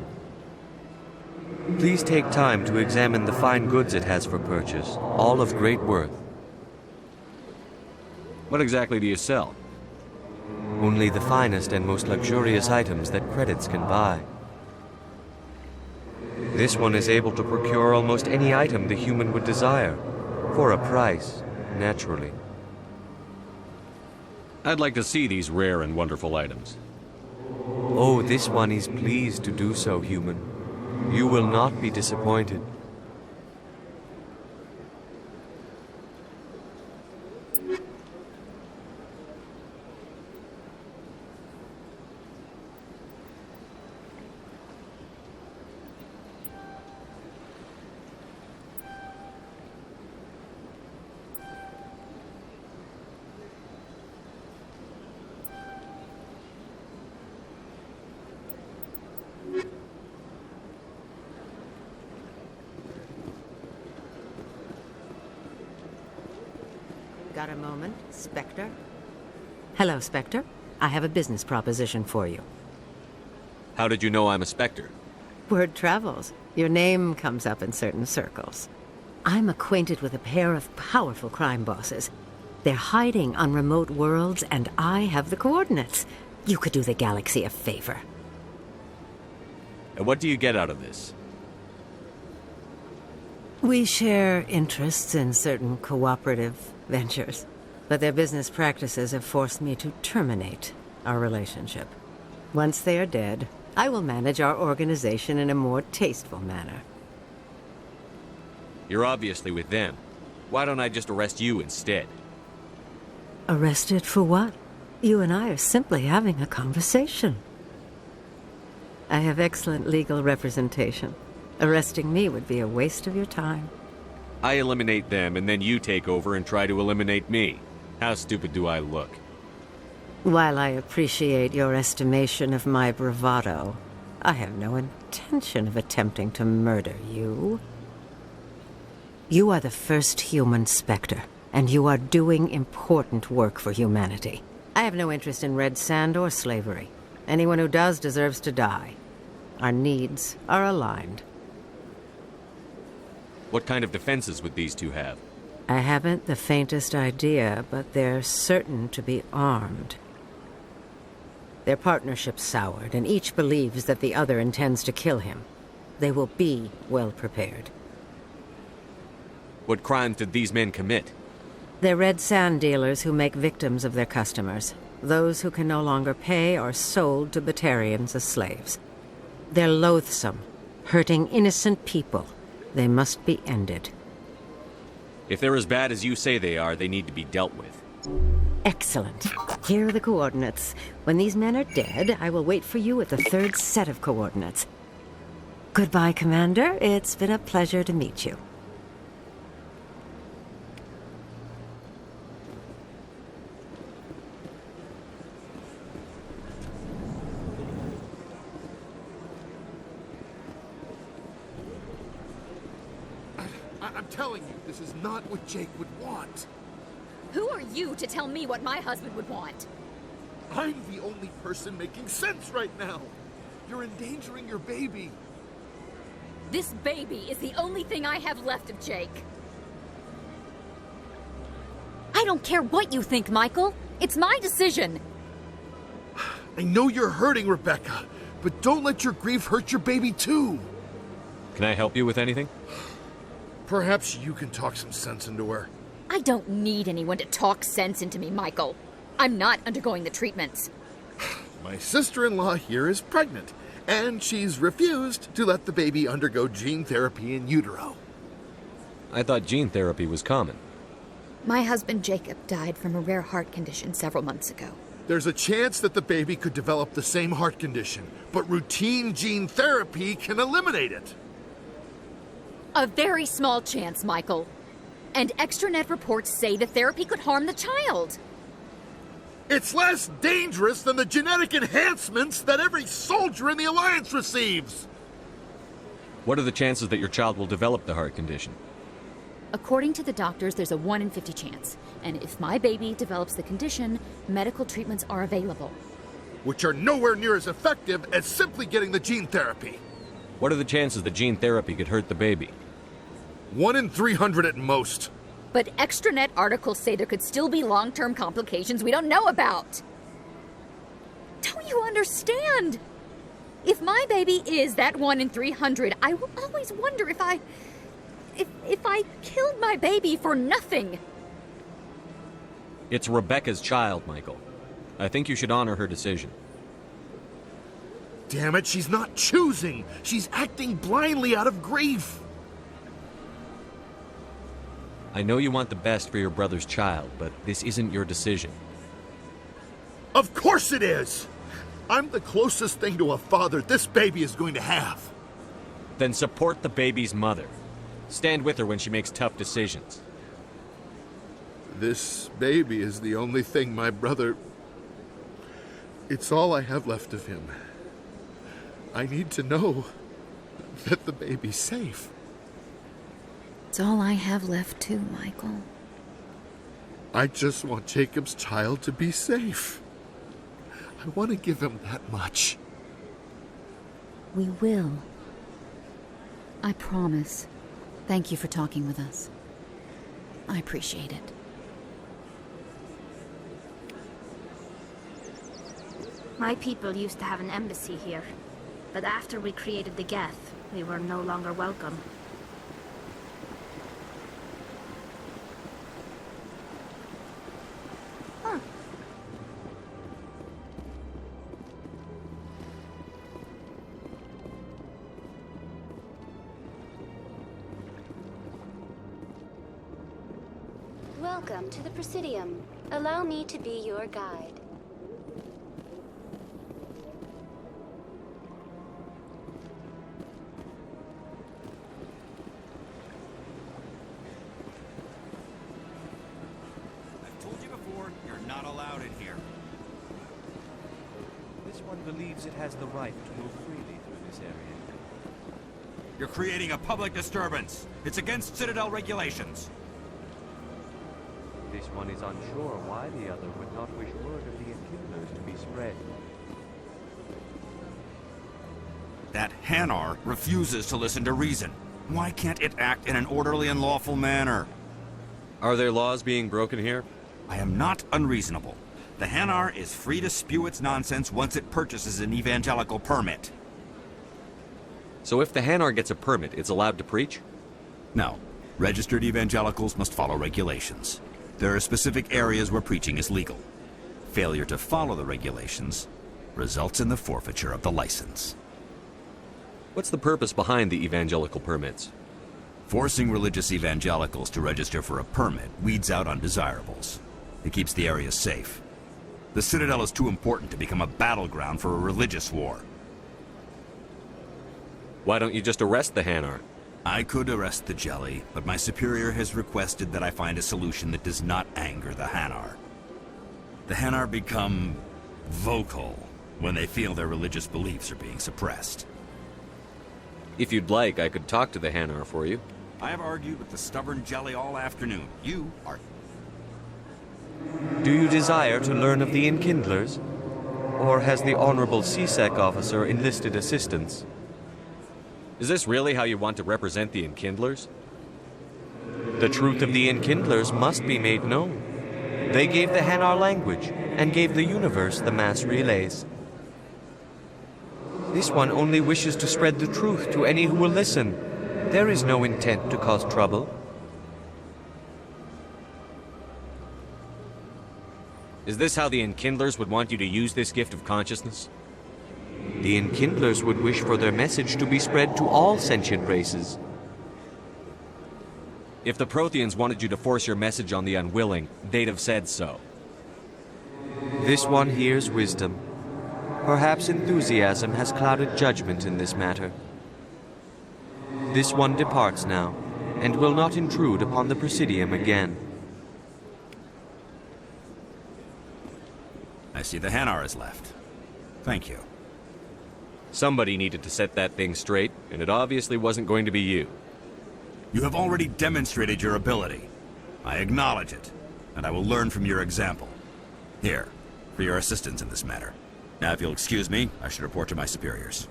B: Please take time to examine the fine goods it has for purchase, all of great worth.
E: What exactly do you sell?
B: Only the finest and most luxurious items that credits can buy. This one is able to procure almost any item the human would desire, for a price, naturally.
E: I'd like to see these rare and wonderful items.
B: Oh, this one is pleased to do so, human. You will not be disappointed.
F: Got a moment, Spectre? Hello, Spectre. I have a business proposition for you.
B: How did you know I'm a Spectre?
F: Word travels. Your name comes up in certain circles. I'm acquainted with a pair of powerful crime bosses. They're hiding on remote worlds, and I have the coordinates. You could do the galaxy a favor.
B: And what do you get out of this?
F: We share interests in certain cooperative ventures, but their business practices have forced me to terminate our relationship. Once they are dead, I will manage our organization in a more tasteful manner.
B: You're obviously with them. Why don't I just arrest you instead?
F: Arrested for what? You and I are simply having a conversation. I have excellent legal representation. Arresting me would be a waste of your time.
B: I eliminate them, and then you take over and try to eliminate me. How stupid do I look?
F: While I appreciate your estimation of my bravado, I have no intention of attempting to murder you. You are the first human Spectre, and you are doing important work for humanity. I have no interest in red sand or slavery. Anyone who does deserves to die. Our needs are aligned.
B: What kind of defenses would these two have?
F: I haven't the faintest idea, but they're certain to be armed. Their partnership's soured, and each believes that the other intends to kill him. They will be well prepared.
B: What crimes did these men commit?
F: They're red sand dealers who make victims of their customers. Those who can no longer pay are sold to Batarians as slaves. They're loathsome, hurting innocent people. They must be ended.
B: If they're as bad as you say they are, they need to be dealt with.
F: Excellent. Here are the coordinates. When these men are dead, I will wait for you at the third set of coordinates. Goodbye, Commander. It's been a pleasure to meet you.
G: I'm telling you, this is not what Jake would want.
H: Who are you to tell me what my husband would want?
G: I'm the only person making sense right now. You're endangering your baby.
H: This baby is the only thing I have left of Jake. I don't care what you think, Michael. It's my decision.
G: I know you're hurting, Rebecca, but don't let your grief hurt your baby too.
B: Can I help you with anything?
G: Perhaps you can talk some sense into her.
H: I don't need anyone to talk sense into me, Michael. I'm not undergoing the treatments.
G: My sister-in-law here is pregnant, and she's refused to let the baby undergo gene therapy in utero.
B: I thought gene therapy was common.
H: My husband Jacob died from a rare heart condition several months ago.
G: There's a chance that the baby could develop the same heart condition, but routine gene therapy can eliminate it.
H: A very small chance, Michael. And extranet reports say the therapy could harm the child.
G: It's less dangerous than the genetic enhancements that every soldier in the Alliance receives.
B: What are the chances that your child will develop the heart condition?
H: According to the doctors, there's a 1 in 50 chance. And if my baby develops the condition, medical treatments are available.
G: Which are nowhere near as effective as simply getting the gene therapy.
B: What are the chances that gene therapy could hurt the baby?
G: 1 in 300 at most.
H: But extranet articles say there could still be long-term complications we don't know about. Don't you understand? If my baby is that 1 in 300, I will always wonder if I killed my baby for nothing.
B: It's Rebecca's child, Michael. I think you should honor her decision.
G: Damn it, she's not choosing. She's acting blindly out of grief.
B: I know you want the best for your brother's child, but this isn't your decision.
G: Of course it is! I'm the closest thing to a father this baby is going to have.
B: Then support the baby's mother. Stand with her when she makes tough decisions.
G: This baby is the only thing my brother... It's all I have left of him. I need to know that the baby's safe.
H: It's all I have left too, Michael.
G: I just want Jacob's child to be safe. I want to give him that much.
H: We will. I promise. Thank you for talking with us. I appreciate it.
D: My people used to have an embassy here, but after we created the Geth, we were no longer welcome.
U: Welcome to the Presidium. Allow me to be your guide.
J: I've told you before, you're not allowed in here.
C: This one believes it has the right to move freely through this area.
J: You're creating a public disturbance. It's against Citadel regulations.
C: This one is unsure why the other would not wish word of the accusers to be spread.
J: That Hanar refuses to listen to reason. Why can't it act in an orderly and lawful manner?
B: Are there laws being broken here?
J: I am not unreasonable. The Hanar is free to spew its nonsense once it purchases an evangelical permit.
B: So if the Hanar gets a permit, it's allowed to preach?
J: No. Registered evangelicals must follow regulations. There are specific areas where preaching is legal. Failure to follow the regulations results in the forfeiture of the license.
B: What's the purpose behind the evangelical permits?
J: Forcing religious evangelicals to register for a permit weeds out undesirables. It keeps the area safe. The Citadel is too important to become a battleground for a religious war.
B: Why don't you just arrest the Hanar?
J: I could arrest the Jelly, but my superior has requested that I find a solution that does not anger the Hanar. The Hanar become vocal when they feel their religious beliefs are being suppressed.
B: If you'd like, I could talk to the Hanar for you.
J: I have argued with the stubborn Jelly all afternoon. You are...
B: Do you desire to learn of the Enkindlers? Or has the Honorable CSEC officer enlisted assistance? Is this really how you want to represent the Enkindlers? The truth of the Enkindlers must be made known. They gave the Hanar language, and gave the universe the mass relays. This one only wishes to spread the truth to any who will listen. There is no intent to cause trouble. Is this how the Enkindlers would want you to use this gift of consciousness? The Enkindlers would wish for their message to be spread to all sentient races. If the Protheans wanted you to force your message on the unwilling, they'd have said so. This one hears wisdom. Perhaps enthusiasm has clouded judgment in this matter. This one departs now, and will not intrude upon the Presidium again.
J: I see the Hanar is left. Thank you.
B: Somebody needed to set that thing straight, and it obviously wasn't going to be you.
J: You have already demonstrated your ability. I acknowledge it, and I will learn from your example. Here, for your assistance in this matter. Now, if you'll excuse me, I should report to my superiors.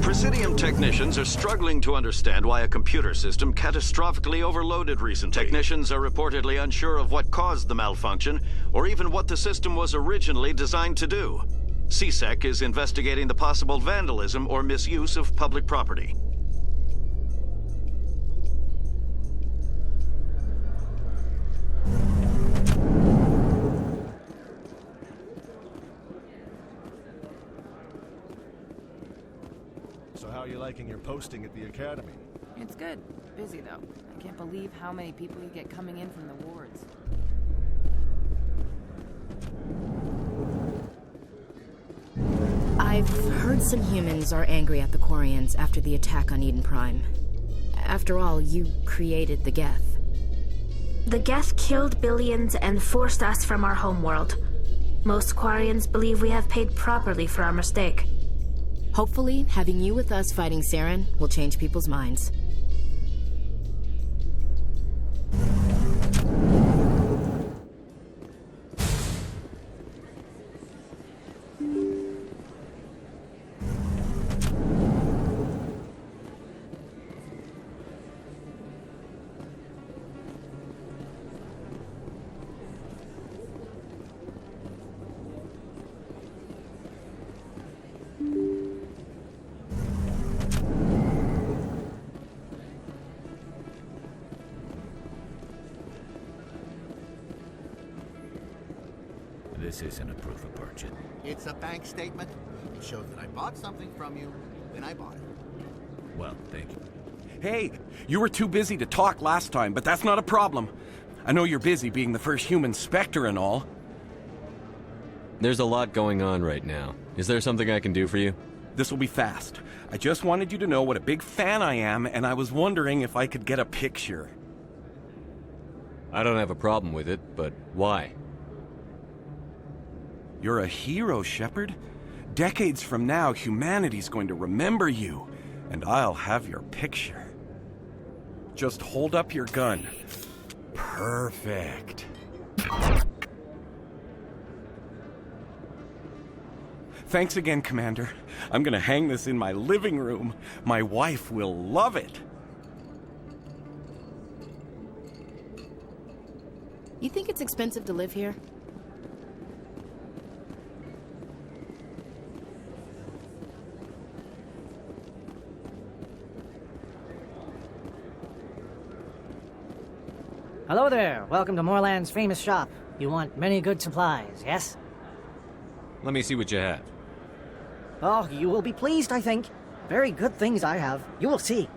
I: Presidium technicians are struggling to understand why a computer system catastrophically overloaded recently. Technicians are reportedly unsure of what caused the malfunction, or even what the system was originally designed to do. CSEC is investigating the possible vandalism or misuse of public property.
K: So how are you liking your posting at the Academy?
L: It's good. Busy, though. I can't believe how many people you get coming in from the wards. I've heard some humans are angry at the Quarians after the attack on Eden Prime. After all, you created the Geth.
D: The Geth killed billions and forced us from our homeworld. Most Quarians believe we have paid properly for our mistake.
L: Hopefully, having you with us fighting Saren will change people's minds.
M: This isn't a proof of purchase.
N: It's a bank statement. It shows that I bought something from you when I bought it.
M: Well, thank you.
O: Hey, you were too busy to talk last time, but that's not a problem. I know you're busy being the first human Spectre and all.
B: There's a lot going on right now. Is there something I can do for you?
O: This will be fast. I just wanted you to know what a big fan I am, and I was wondering if I could get a picture.
B: I don't have a problem with it, but why?
O: You're a hero, Shepard. Decades from now, humanity's going to remember you, and I'll have your picture. Just hold up your gun. Perfect. Thanks again, Commander. I'm gonna hang this in my living room. My wife will love it.
L: You think it's expensive to live here?
A: Hello there. Welcome to Moorland's famous shop. You want many good supplies, yes?
B: Let me see what you have.
A: Oh, you will be pleased, I think. Very good things I have. You will see.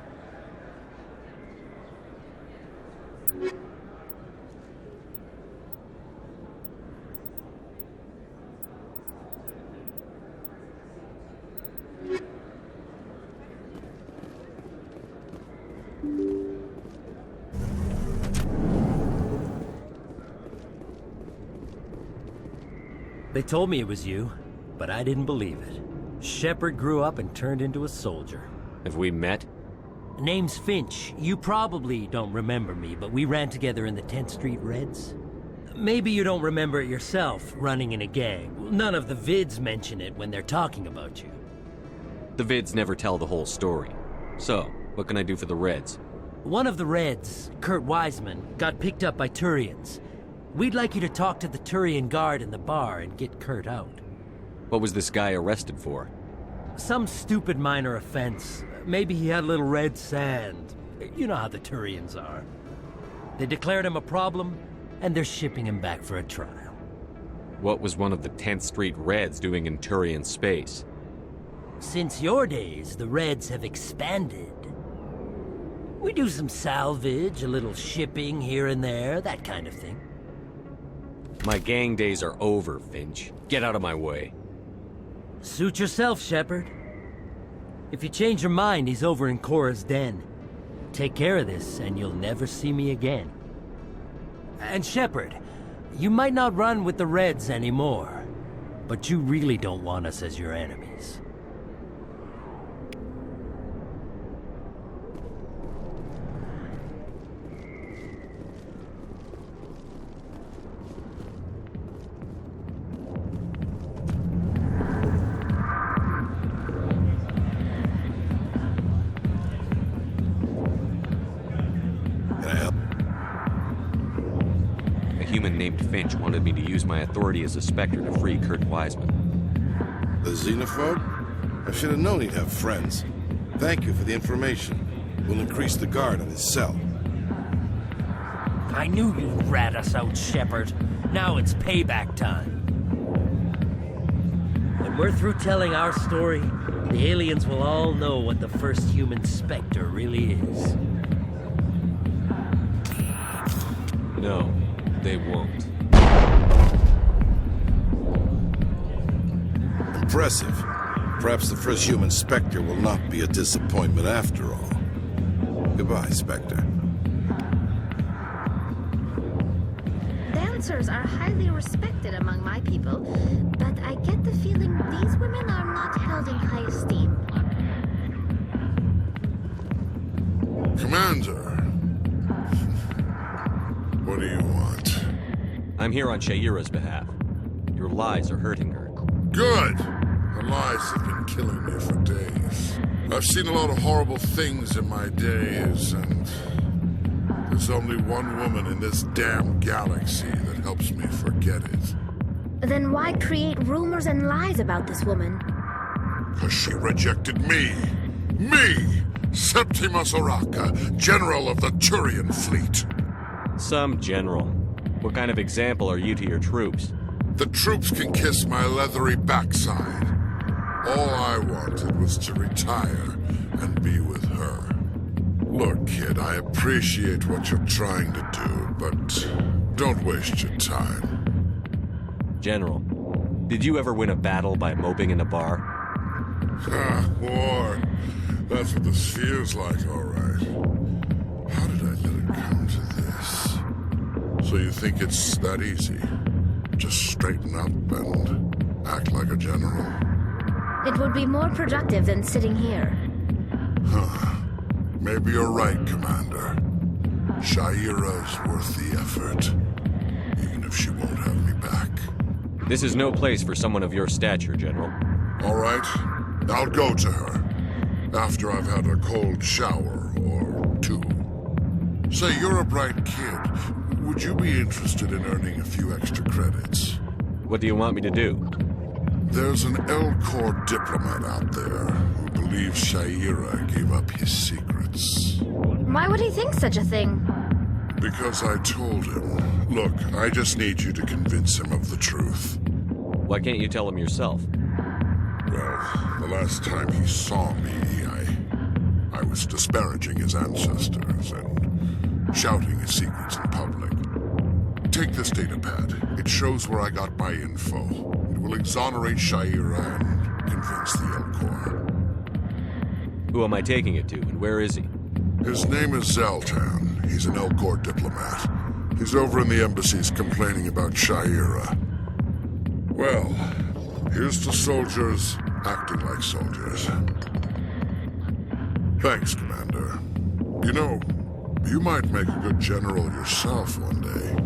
P: They told me it was you, but I didn't believe it. Shepard grew up and turned into a soldier.
B: Have we met?
P: Name's Finch. You probably don't remember me, but we ran together in the 10th Street Reds. Maybe you don't remember it yourself, running in a gang. None of the vids mention it when they're talking about you.
B: The vids never tell the whole story. So, what can I do for the Reds?
P: One of the Reds, Kurt Wiseman, got picked up by Turians. We'd like you to talk to the Turian guard in the bar and get Kurt out.
B: What was this guy arrested for?
P: Some stupid minor offense. Maybe he had a little red sand. You know how the Turians are. They declared him a problem, and they're shipping him back for a trial.
B: What was one of the 10th Street Reds doing in Turian space?
P: Since your days, the Reds have expanded. We do some salvage, a little shipping here and there, that kind of thing.
B: My gang days are over, Finch. Get out of my way.
P: Suit yourself, Shepard. If you change your mind, he's over in Cora's den. Take care of this, and you'll never see me again. And Shepard, you might not run with the Reds anymore, but you really don't want us as your enemies.
B: Finch wanted me to use my authority as a Spectre to free Kurt Wiseman.
Q: The xenophobe? I should have known he'd have friends. Thank you for the information. We'll increase the guard on his cell.
P: I knew you'd rat us out, Shepard. Now it's payback time. When we're through telling our story, the aliens will all know what the first human Spectre really is.
B: No, they won't.
Q: Impressive. Perhaps the first human Spectre will not be a disappointment after all. Goodbye, Spectre.
D: Dancers are highly respected among my people, but I get the feeling these women are not held in high esteem.
G: Commander, what do you want?
B: I'm here on Shaira's behalf. Your lies are hurting her.
G: Good! Her lies have been killing me for days. I've seen a lot of horrible things in my days, and there's only one woman in this damn galaxy that helps me forget it.
D: Then why create rumors and lies about this woman?
G: Because she rejected me! Me! Septimus Oraka, General of the Turian Fleet.
B: Some general. What kind of example are you to your troops?
G: The troops can kiss my leathery backside. All I wanted was to retire and be with her. Look, kid, I appreciate what you're trying to do, but don't waste your time.
B: General, did you ever win a battle by moping in a bar?
G: War. That's what this feels like, all right. How did I let it come to this? So you think it's that easy? Just straighten up and act like a general?
D: It would be more productive than sitting here.
G: Huh. Maybe you're right, Commander. Shaira's worth the effort, even if she won't have me back.
B: This is no place for someone of your stature, General.
G: All right. I'll go to her. After I've had a cold shower or two. Say, you're a bright kid. Would you be interested in earning a few extra credits?
B: What do you want me to do?
G: There's an Elcor diplomat out there who believes Shaira gave up his secrets.
D: Why would he think such a thing?
G: Because I told him. Look, I just need you to convince him of the truth.
B: Why can't you tell him yourself?
G: Well, the last time he saw me, I was disparaging his ancestors and shouting his secrets in public. Take this datapad. It shows where I got my info. It will exonerate Shaira and convince the Elcor.
B: Who am I taking it to, and where is he?
G: His name is Zaltan. He's an Elcor diplomat. He's over in the embassies complaining about Shaira. Well, here's to soldiers acting like soldiers. Thanks, Commander. You know, you might make a good general yourself one day.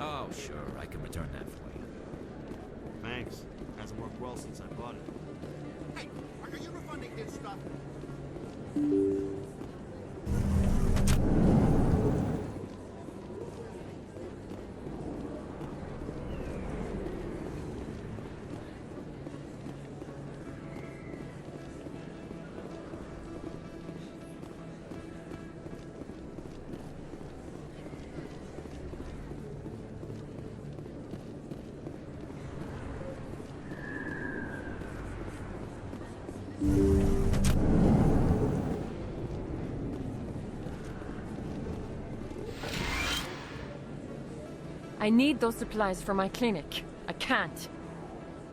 M: Oh, sure, I can return that for you.
R: Thanks. Hasn't worked well since I bought it.
N: Hey, are you refunding his stuff?
S: I need those supplies for my clinic. I can't.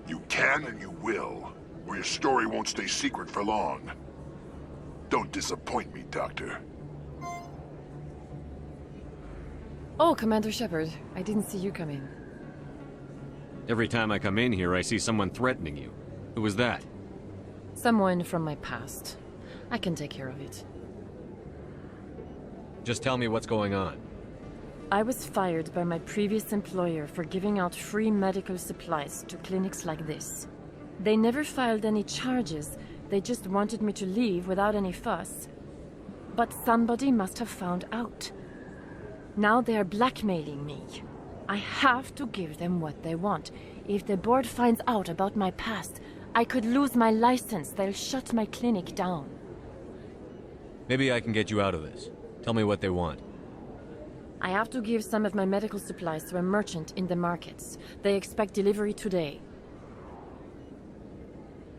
T: You can and you will, or your story won't stay secret for long. Don't disappoint me, Doctor.
S: Oh, Commander Shepard. I didn't see you come in.
B: Every time I come in here, I see someone threatening you. Who was that?
S: Someone from my past. I can take care of it.
B: Just tell me what's going on.
S: I was fired by my previous employer for giving out free medical supplies to clinics like this. They never filed any charges, they just wanted me to leave without any fuss. But somebody must have found out. Now they are blackmailing me. I have to give them what they want. If the board finds out about my past, I could lose my license. They'll shut my clinic down.
B: Maybe I can get you out of this. Tell me what they want.
S: I have to give some of my medical supplies to a merchant in the markets. They expect delivery today.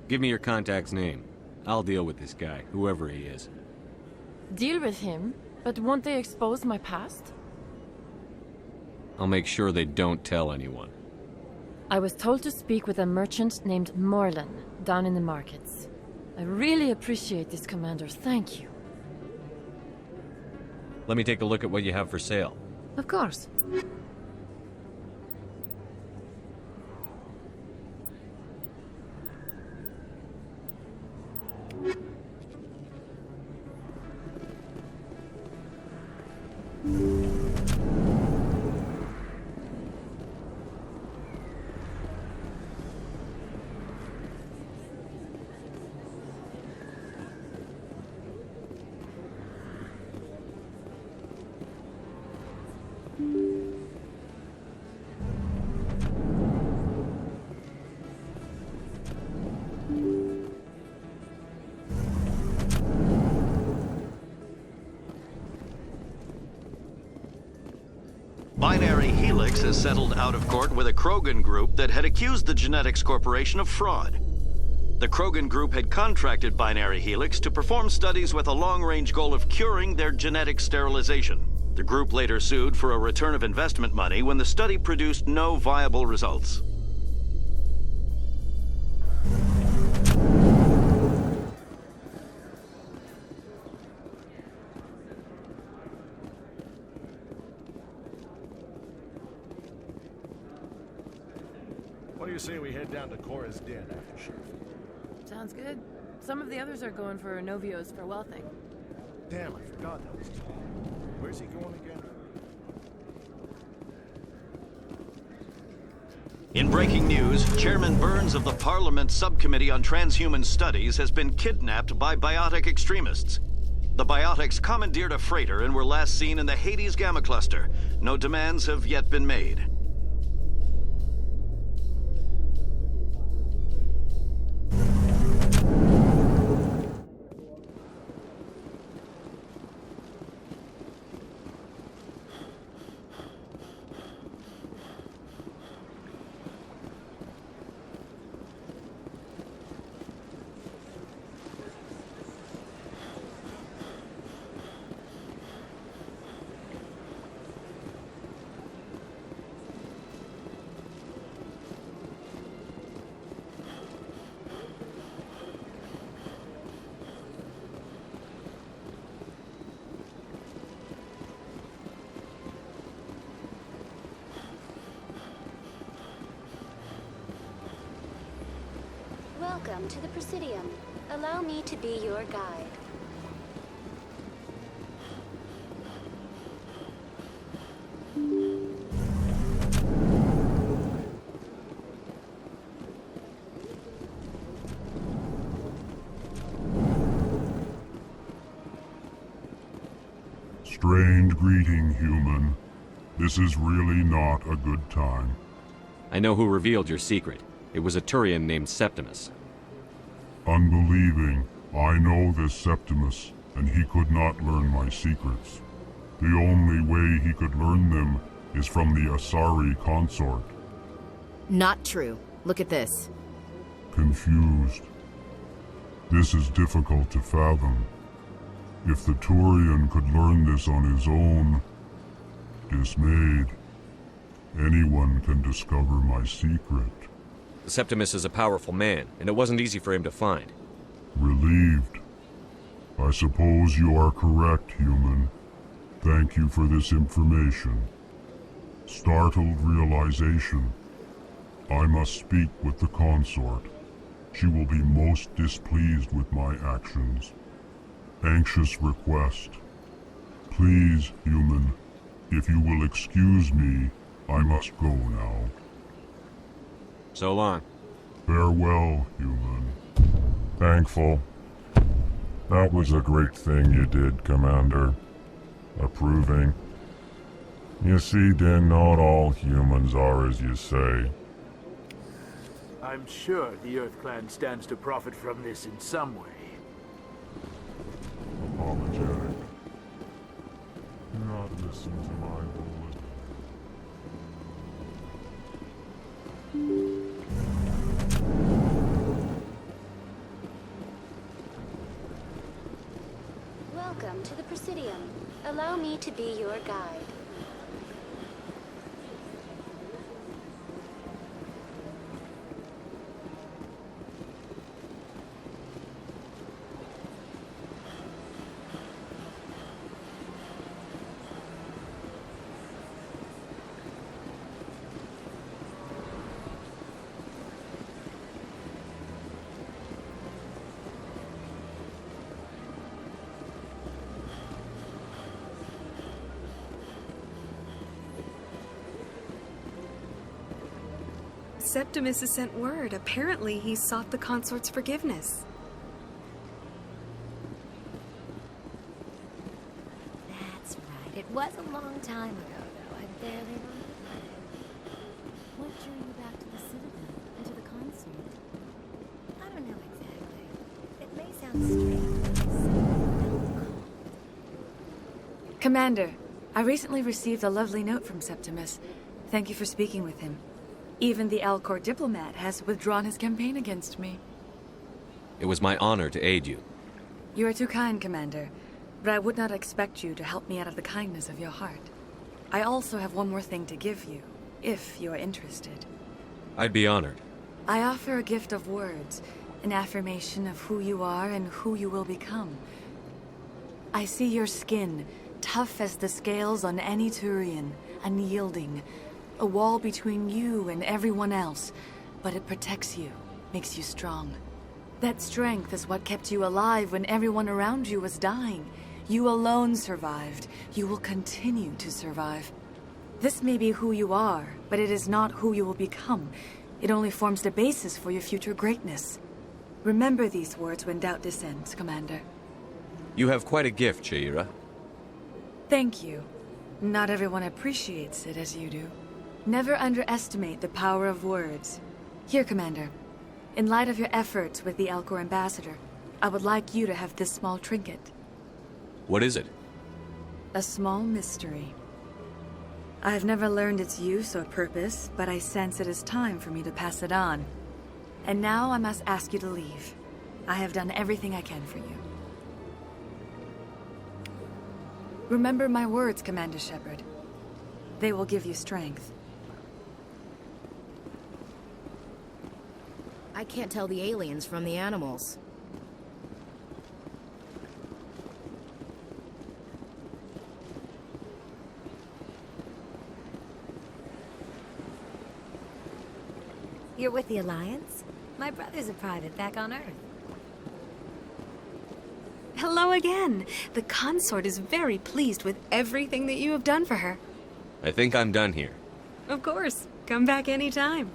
B: Give me your contact's name. I'll deal with this guy, whoever he is.
S: Deal with him? But won't they expose my past?
B: I'll make sure they don't tell anyone.
S: I was told to speak with a merchant named Morlan, down in the markets. I really appreciate this, Commander. Thank you.
B: Let me take a look at what you have for sale.
S: Of course.
I: Binary Helix has settled out of court with a Krogan group that had accused the Genetics Corporation of fraud. The Krogan group had contracted Binary Helix to perform studies with a long-range goal of curing their genetic sterilization. The group later sued for a return of investment money when the study produced no viable results.
K: What do you say we head down to Cora's den after shift?
E: Sounds good. Some of the others are going for Novios for wealthing.
K: Damn, I forgot that was today. Where's he going again?
I: In breaking news, Chairman Burns of the Parliament Subcommittee on Transhuman Studies has been kidnapped by biotic extremists. The biotics commandeered a freighter and were last seen in the Hades Gamma Cluster. No demands have yet been made.
U: Welcome to the Presidium. Allow me to be your guide.
V: Strange greeting, human. This is really not a good time.
B: I know who revealed your secret. It was a Turian named Septimus.
V: Unbelieving, I know this Septimus, and he could not learn my secrets. The only way he could learn them is from the Asari consort.
L: Not true. Look at this.
V: Confused. This is difficult to fathom. If the Turian could learn this on his own, dismayed, anyone can discover my secret.
B: Septimus is a powerful man, and it wasn't easy for him to find.
V: Relieved. I suppose you are correct, human. Thank you for this information. Startled realization. I must speak with the consort. She will be most displeased with my actions. Anxious request. Please, human, if you will excuse me, I must go now.
B: So long.
V: Farewell, human. Thankful. That was a great thing you did, Commander. Approving. You see, then not all humans are as you say.
W: I'm sure the Earth Clan stands to profit from this in some way.
V: Apologetic. Do not listen to my bullet.
U: Welcome to the Presidium. Allow me to be your guide.
X: Septimus has sent word. Apparently, he sought the consort's forgiveness.
Y: That's right. It was a long time ago, though. I barely remember. What drew you back to the Citadel and to the consort? I don't know exactly. It may sound strange.
X: Commander,
C: I recently received a lovely note from Septimus. Thank you for speaking with him. Even the Alcor diplomat has withdrawn his campaign against me.
B: It was my honor to aid you.
C: You are too kind, Commander, but I would not expect you to help me out of the kindness of your heart. I also have one more thing to give you, if you are interested.
B: I'd be honored.
C: I offer a gift of words, an affirmation of who you are and who you will become. I see your skin, tough as the scales on any Turian, unyielding, a wall between you and everyone else, but it protects you, makes you strong. That strength is what kept you alive when everyone around you was dying. You alone survived. You will continue to survive. This may be who you are, but it is not who you will become. It only forms the basis for your future greatness. Remember these words when doubt descends, Commander.
B: You have quite a gift, Shaira.
C: Thank you. Not everyone appreciates it as you do. Never underestimate the power of words. Here, Commander. In light of your efforts with the Alcor ambassador, I would like you to have this small trinket.
B: What is it?
C: A small mystery. I have never learned its use or purpose, but I sense it is time for me to pass it on. And now I must ask you to leave. I have done everything I can for you. Remember my words, Commander Shepard. They will give you strength.
L: I can't tell the aliens from the animals.
Y: You're with the Alliance? My brother's a private back on Earth.
X: Hello again. The consort is very pleased with everything that you have done for her.
B: I think I'm done here.
X: Of course. Come back anytime.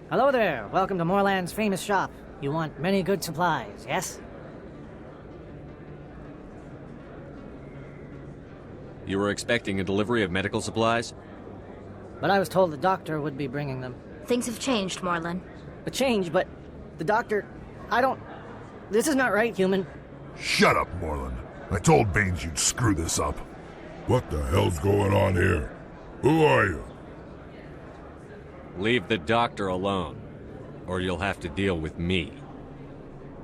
A: Hello there. Welcome to Moorland's famous shop. You want many good supplies, yes?
B: You were expecting a delivery of medical supplies?
A: But I was told the doctor would be bringing them.
D: Things have changed, Moorland.
A: A change, but the doctor... This is not right, human.
T: Shut up, Moreland. I told Baines you'd screw this up.
G: What the hell's going on here? Who are you?
B: Leave the doctor alone, or you'll have to deal with me.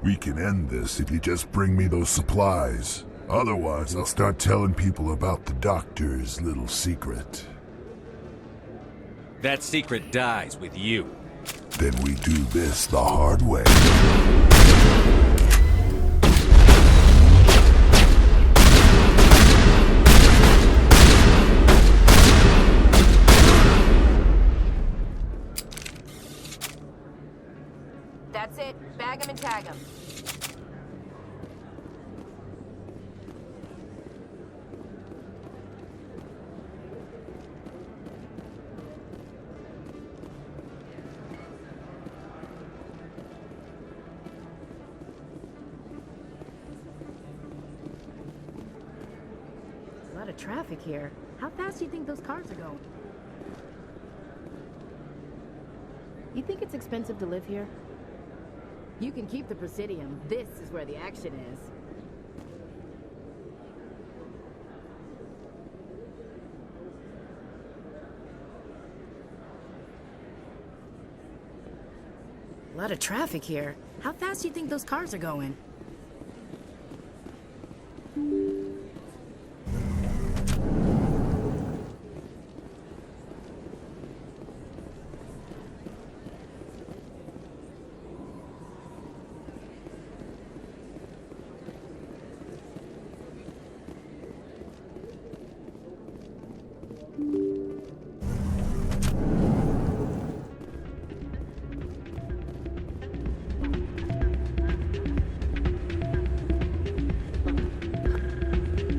T: We can end this if you just bring me those supplies. Otherwise, I'll start telling people about the doctor's little secret.
B: That secret dies with you.
T: Then we do this the hard way.
E: That's it. Bag 'em and tag 'em.
L: A lot of traffic here. How fast do you think those cars are going? You think it's expensive to live here? You can keep the Presidium. This is where the action is. A lot of traffic here. How fast do you think those cars are going?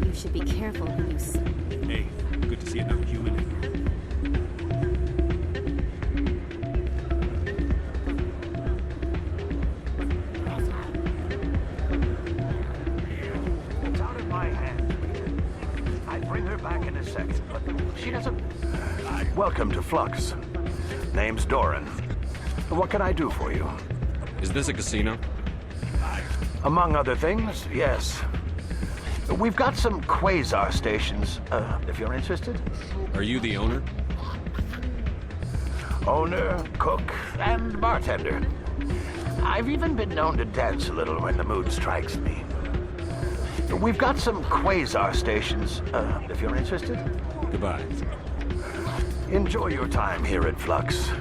Y: You should be careful who you see.
R: Hey, good to see another human in here.
F: It's out of my hands. I'd bring her back in a second, but she doesn't... Welcome to Flux. Name's Doran. What can I do for you?
B: Is this a casino?
F: Among other things, yes. We've got some quasar stations, if you're interested.
B: Are you the owner?
F: Owner, cook, and bartender. I've even been known to dance a little when the mood strikes me. We've got some quasar stations, if you're interested.
B: Goodbye.
F: Enjoy your time here at Flux.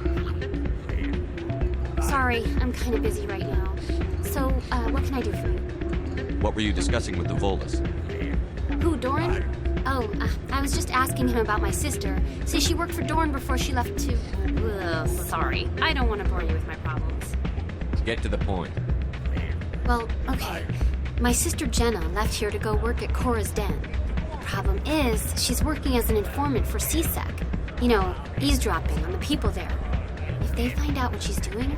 U: Sorry, I'm kind of busy right now. So, what can I do for you?
B: What were you discussing with the Volus?
U: Who, Doran? Oh, I was just asking him about my sister. See, she worked for Doran before she left to... Ugh, sorry, I don't want to bore you with my problems.
B: Get to the point.
U: Well, okay. My sister Jenna left here to go work at Cora's Den. Problem is, she's working as an informant for CSEC. You know, eavesdropping on the people there. If they find out what she's doing,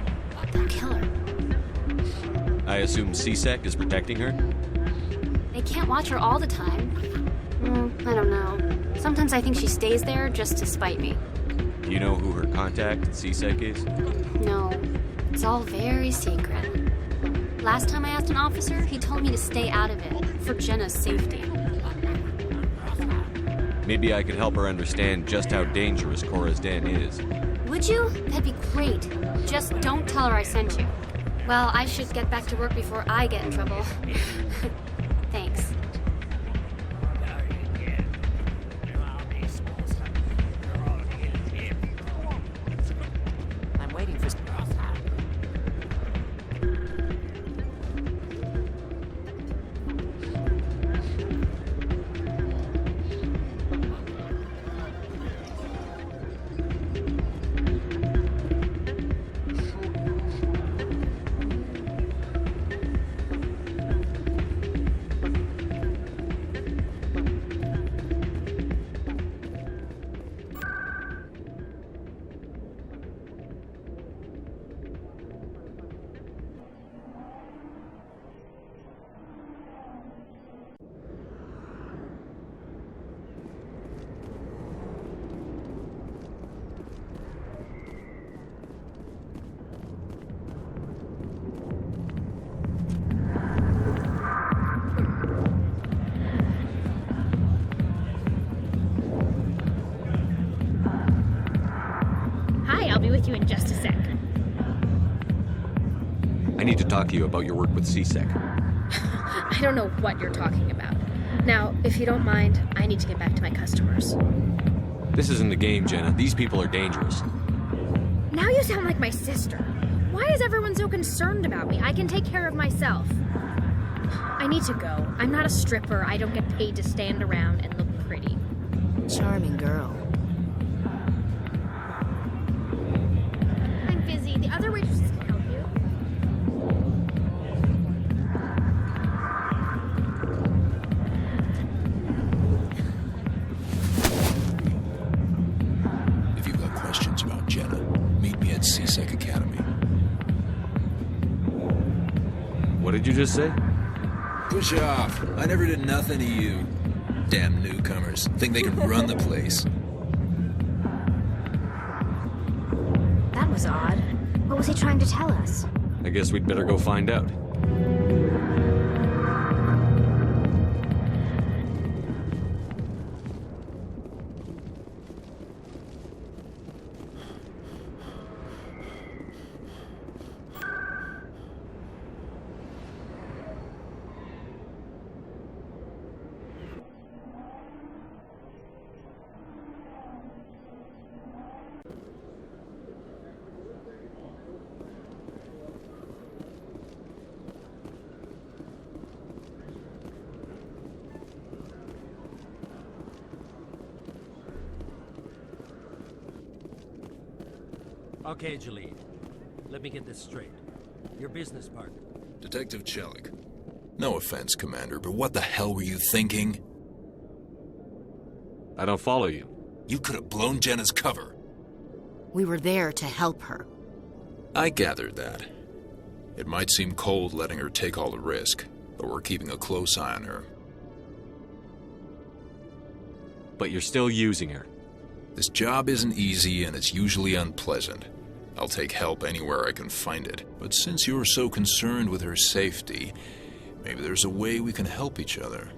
U: they'll kill her.
B: I assume CSEC is protecting her?
U: They can't watch her all the time. I don't know. Sometimes I think she stays there just to spite me.
B: Do you know who her contact at CSEC is?
U: No, it's all very secret. Last time I asked an officer, he told me to stay out of it, for Jenna's safety.
B: Maybe I could help her understand just how dangerous Cora's Den is.
U: Would you? That'd be great. Just don't tell her I sent you. Well, I should get back to work before I get in trouble. Thanks.
L: I'm waiting for...
H: I'll be with you in just a sec.
B: I need to talk to you about your work with CSEC.
H: I don't know what you're talking about. Now, if you don't mind, I need to get back to my customers.
B: This isn't a game, Jenna. These people are dangerous.
H: Now you sound like my sister. Why is everyone so concerned about me? I can take care of myself. I need to go. I'm not a stripper. I don't get paid to stand around and look pretty.
L: Charming girl.
H: I'm busy. The other waitresses can help you.
M: If you've got questions about Jenna, meet me at CSEC Academy.
B: What did you just say?
M: Push off. I never did nothing to you. Damn newcomers. Think they can run the place.
D: That was odd. What was he trying to tell us?
B: I guess we'd better go find out.
J: Okay, Jalid. Let me get this straight. Your business partner.
M: Detective Chelik. No offense, Commander, but what the hell were you thinking?
B: I don't follow you.
M: You could have blown Jenna's cover.
L: We were there to help her.
M: I gathered that. It might seem cold letting her take all the risk, but we're keeping a close eye on her.
B: But you're still using her.
M: This job isn't easy and it's usually unpleasant. I'll take help anywhere I can find it. But since you're so concerned with her safety, maybe there's a way we can help each other.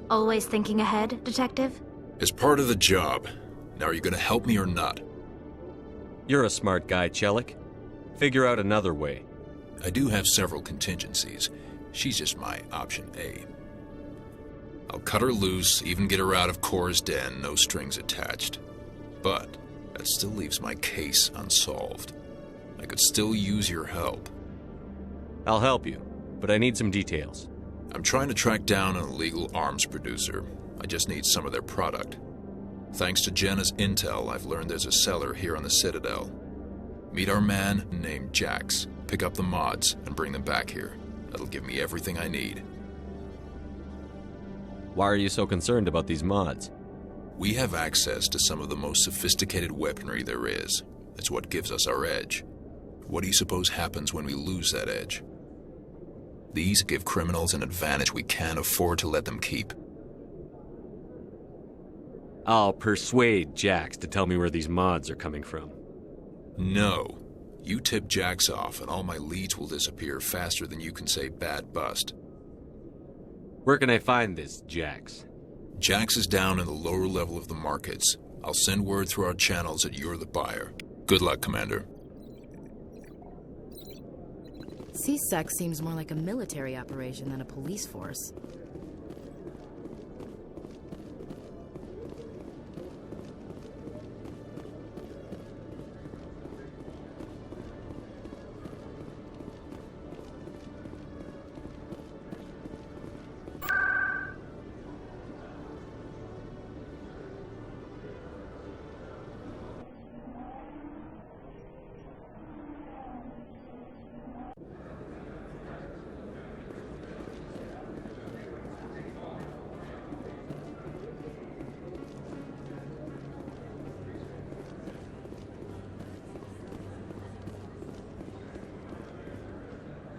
D: Always thinking ahead, Detective?
M: It's part of the job. Now are you gonna help me or not?
B: You're a smart guy, Chelik. Figure out another way.
M: I do have several contingencies. She's just my option A. I'll cut her loose, even get her out of Cora's den, no strings attached. But that still leaves my case unsolved. I could still use your help.
B: I'll help you, but I need some details.
M: I'm trying to track down an illegal arms producer. I just need some of their product. Thanks to Jenna's intel, I've learned there's a seller here on the Citadel. Meet our man named Jax, pick up the mods, and bring them back here. That'll give me everything I need.
B: Why are you so concerned about these mods?
M: We have access to some of the most sophisticated weaponry there is. It's what gives us our edge. What do you suppose happens when we lose that edge? These give criminals an advantage we can't afford to let them keep.
B: I'll persuade Jax to tell me where these mods are coming from.
M: No. You tip Jax off and all my leads will disappear faster than you can say bad bust.
B: Where can I find this Jax?
M: Jax is down in the lower level of the markets. I'll send word through our channels that you're the buyer. Good luck, Commander.
L: CSEC seems more like a military operation than a police force.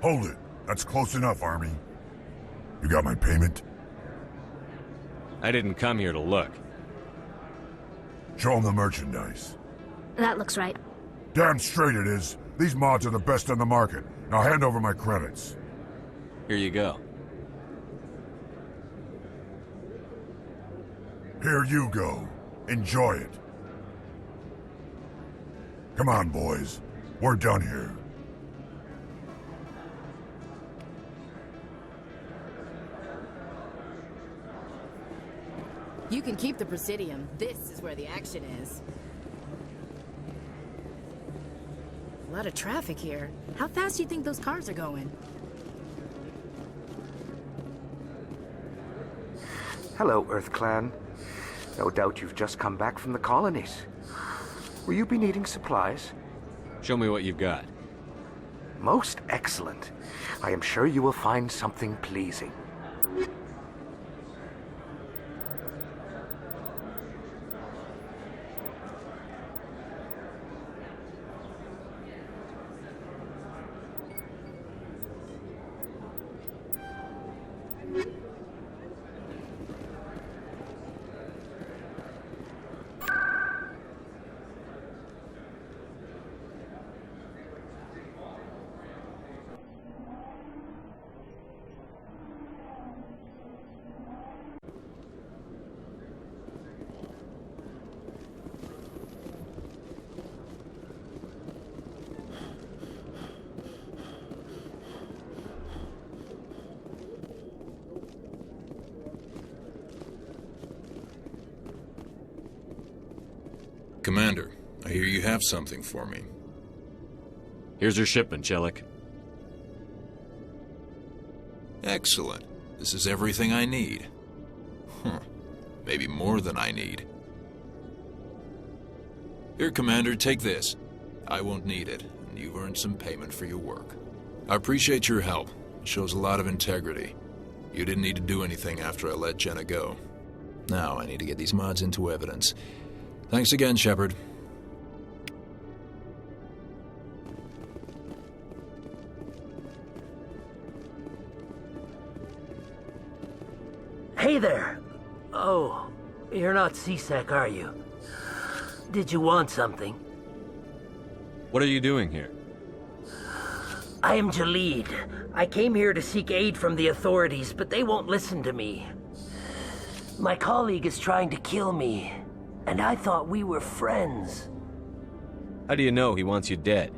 T: Hold it. That's close enough, Army. You got my payment?
B: I didn't come here to look.
T: Show them the merchandise.
D: That looks right.
T: Damn straight it is. These mods are the best on the market. Now hand over my credits.
B: Here you go.
T: Here you go. Enjoy it. Come on, boys. We're done here.
L: You can keep the Presidium. This is where the action is. A lot of traffic here. How fast do you think those cars are going?
N: Hello, Earth Clan. No doubt you've just come back from the colonies. Will you be needing supplies?
B: Show me what you've got.
N: Most excellent. I am sure you will find something pleasing.
M: Commander, I hear you have something for me.
B: Here's your shipment, Chelik.
M: Excellent. This is everything I need. Maybe more than I need. Here, Commander, take this. I won't need it, and you've earned some payment for your work. I appreciate your help. It shows a lot of integrity. You didn't need to do anything after I let Jenna go. Now I need to get these mods into evidence. Thanks again, Shepard.
K: Hey there! Oh, you're not CSEC, are you? Did you want something?
B: What are you doing here?
K: I am Jalid. I came here to seek aid from the authorities, but they won't listen to me. My colleague is trying to kill me, and I thought we were friends.
B: How do you know he wants you dead?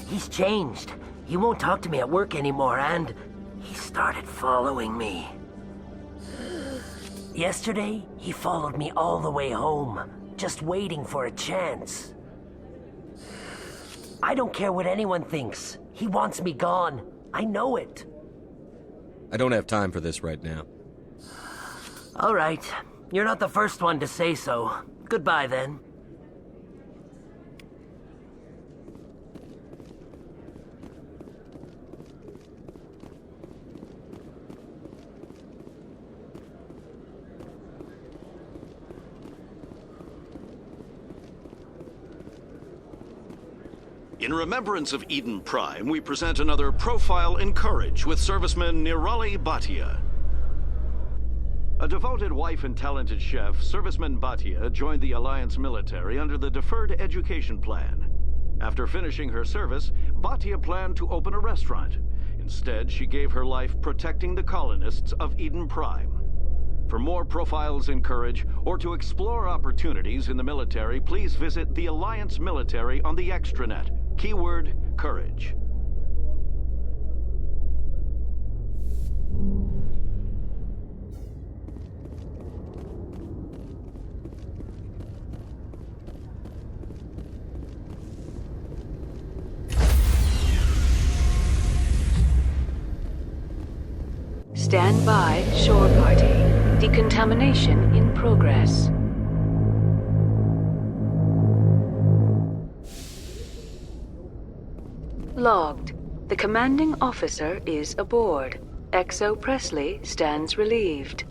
K: He's changed. He won't talk to me at work anymore, and he started following me. Yesterday, he followed me all the way home, just waiting for a chance. I don't care what anyone thinks. He wants me gone. I know it.
B: I don't have time for this right now.
K: All right. You're not the first one to say so. Goodbye, then.
I: In remembrance of Eden Prime, we present another Profile in Courage with serviceman Nirali Bhatia. A devoted wife and talented chef, serviceman Bhatia joined the Alliance military under the Deferred Education Plan. After finishing her service, Bhatia planned to open a restaurant. Instead, she gave her life protecting the colonists of Eden Prime. For more Profiles in Courage, or to explore opportunities in the military, please visit the Alliance military on the extranet. Keyword, Courage.
O: Stand by, shore party. Decontamination in progress. Logged. The commanding officer is aboard. XO Presley stands relieved.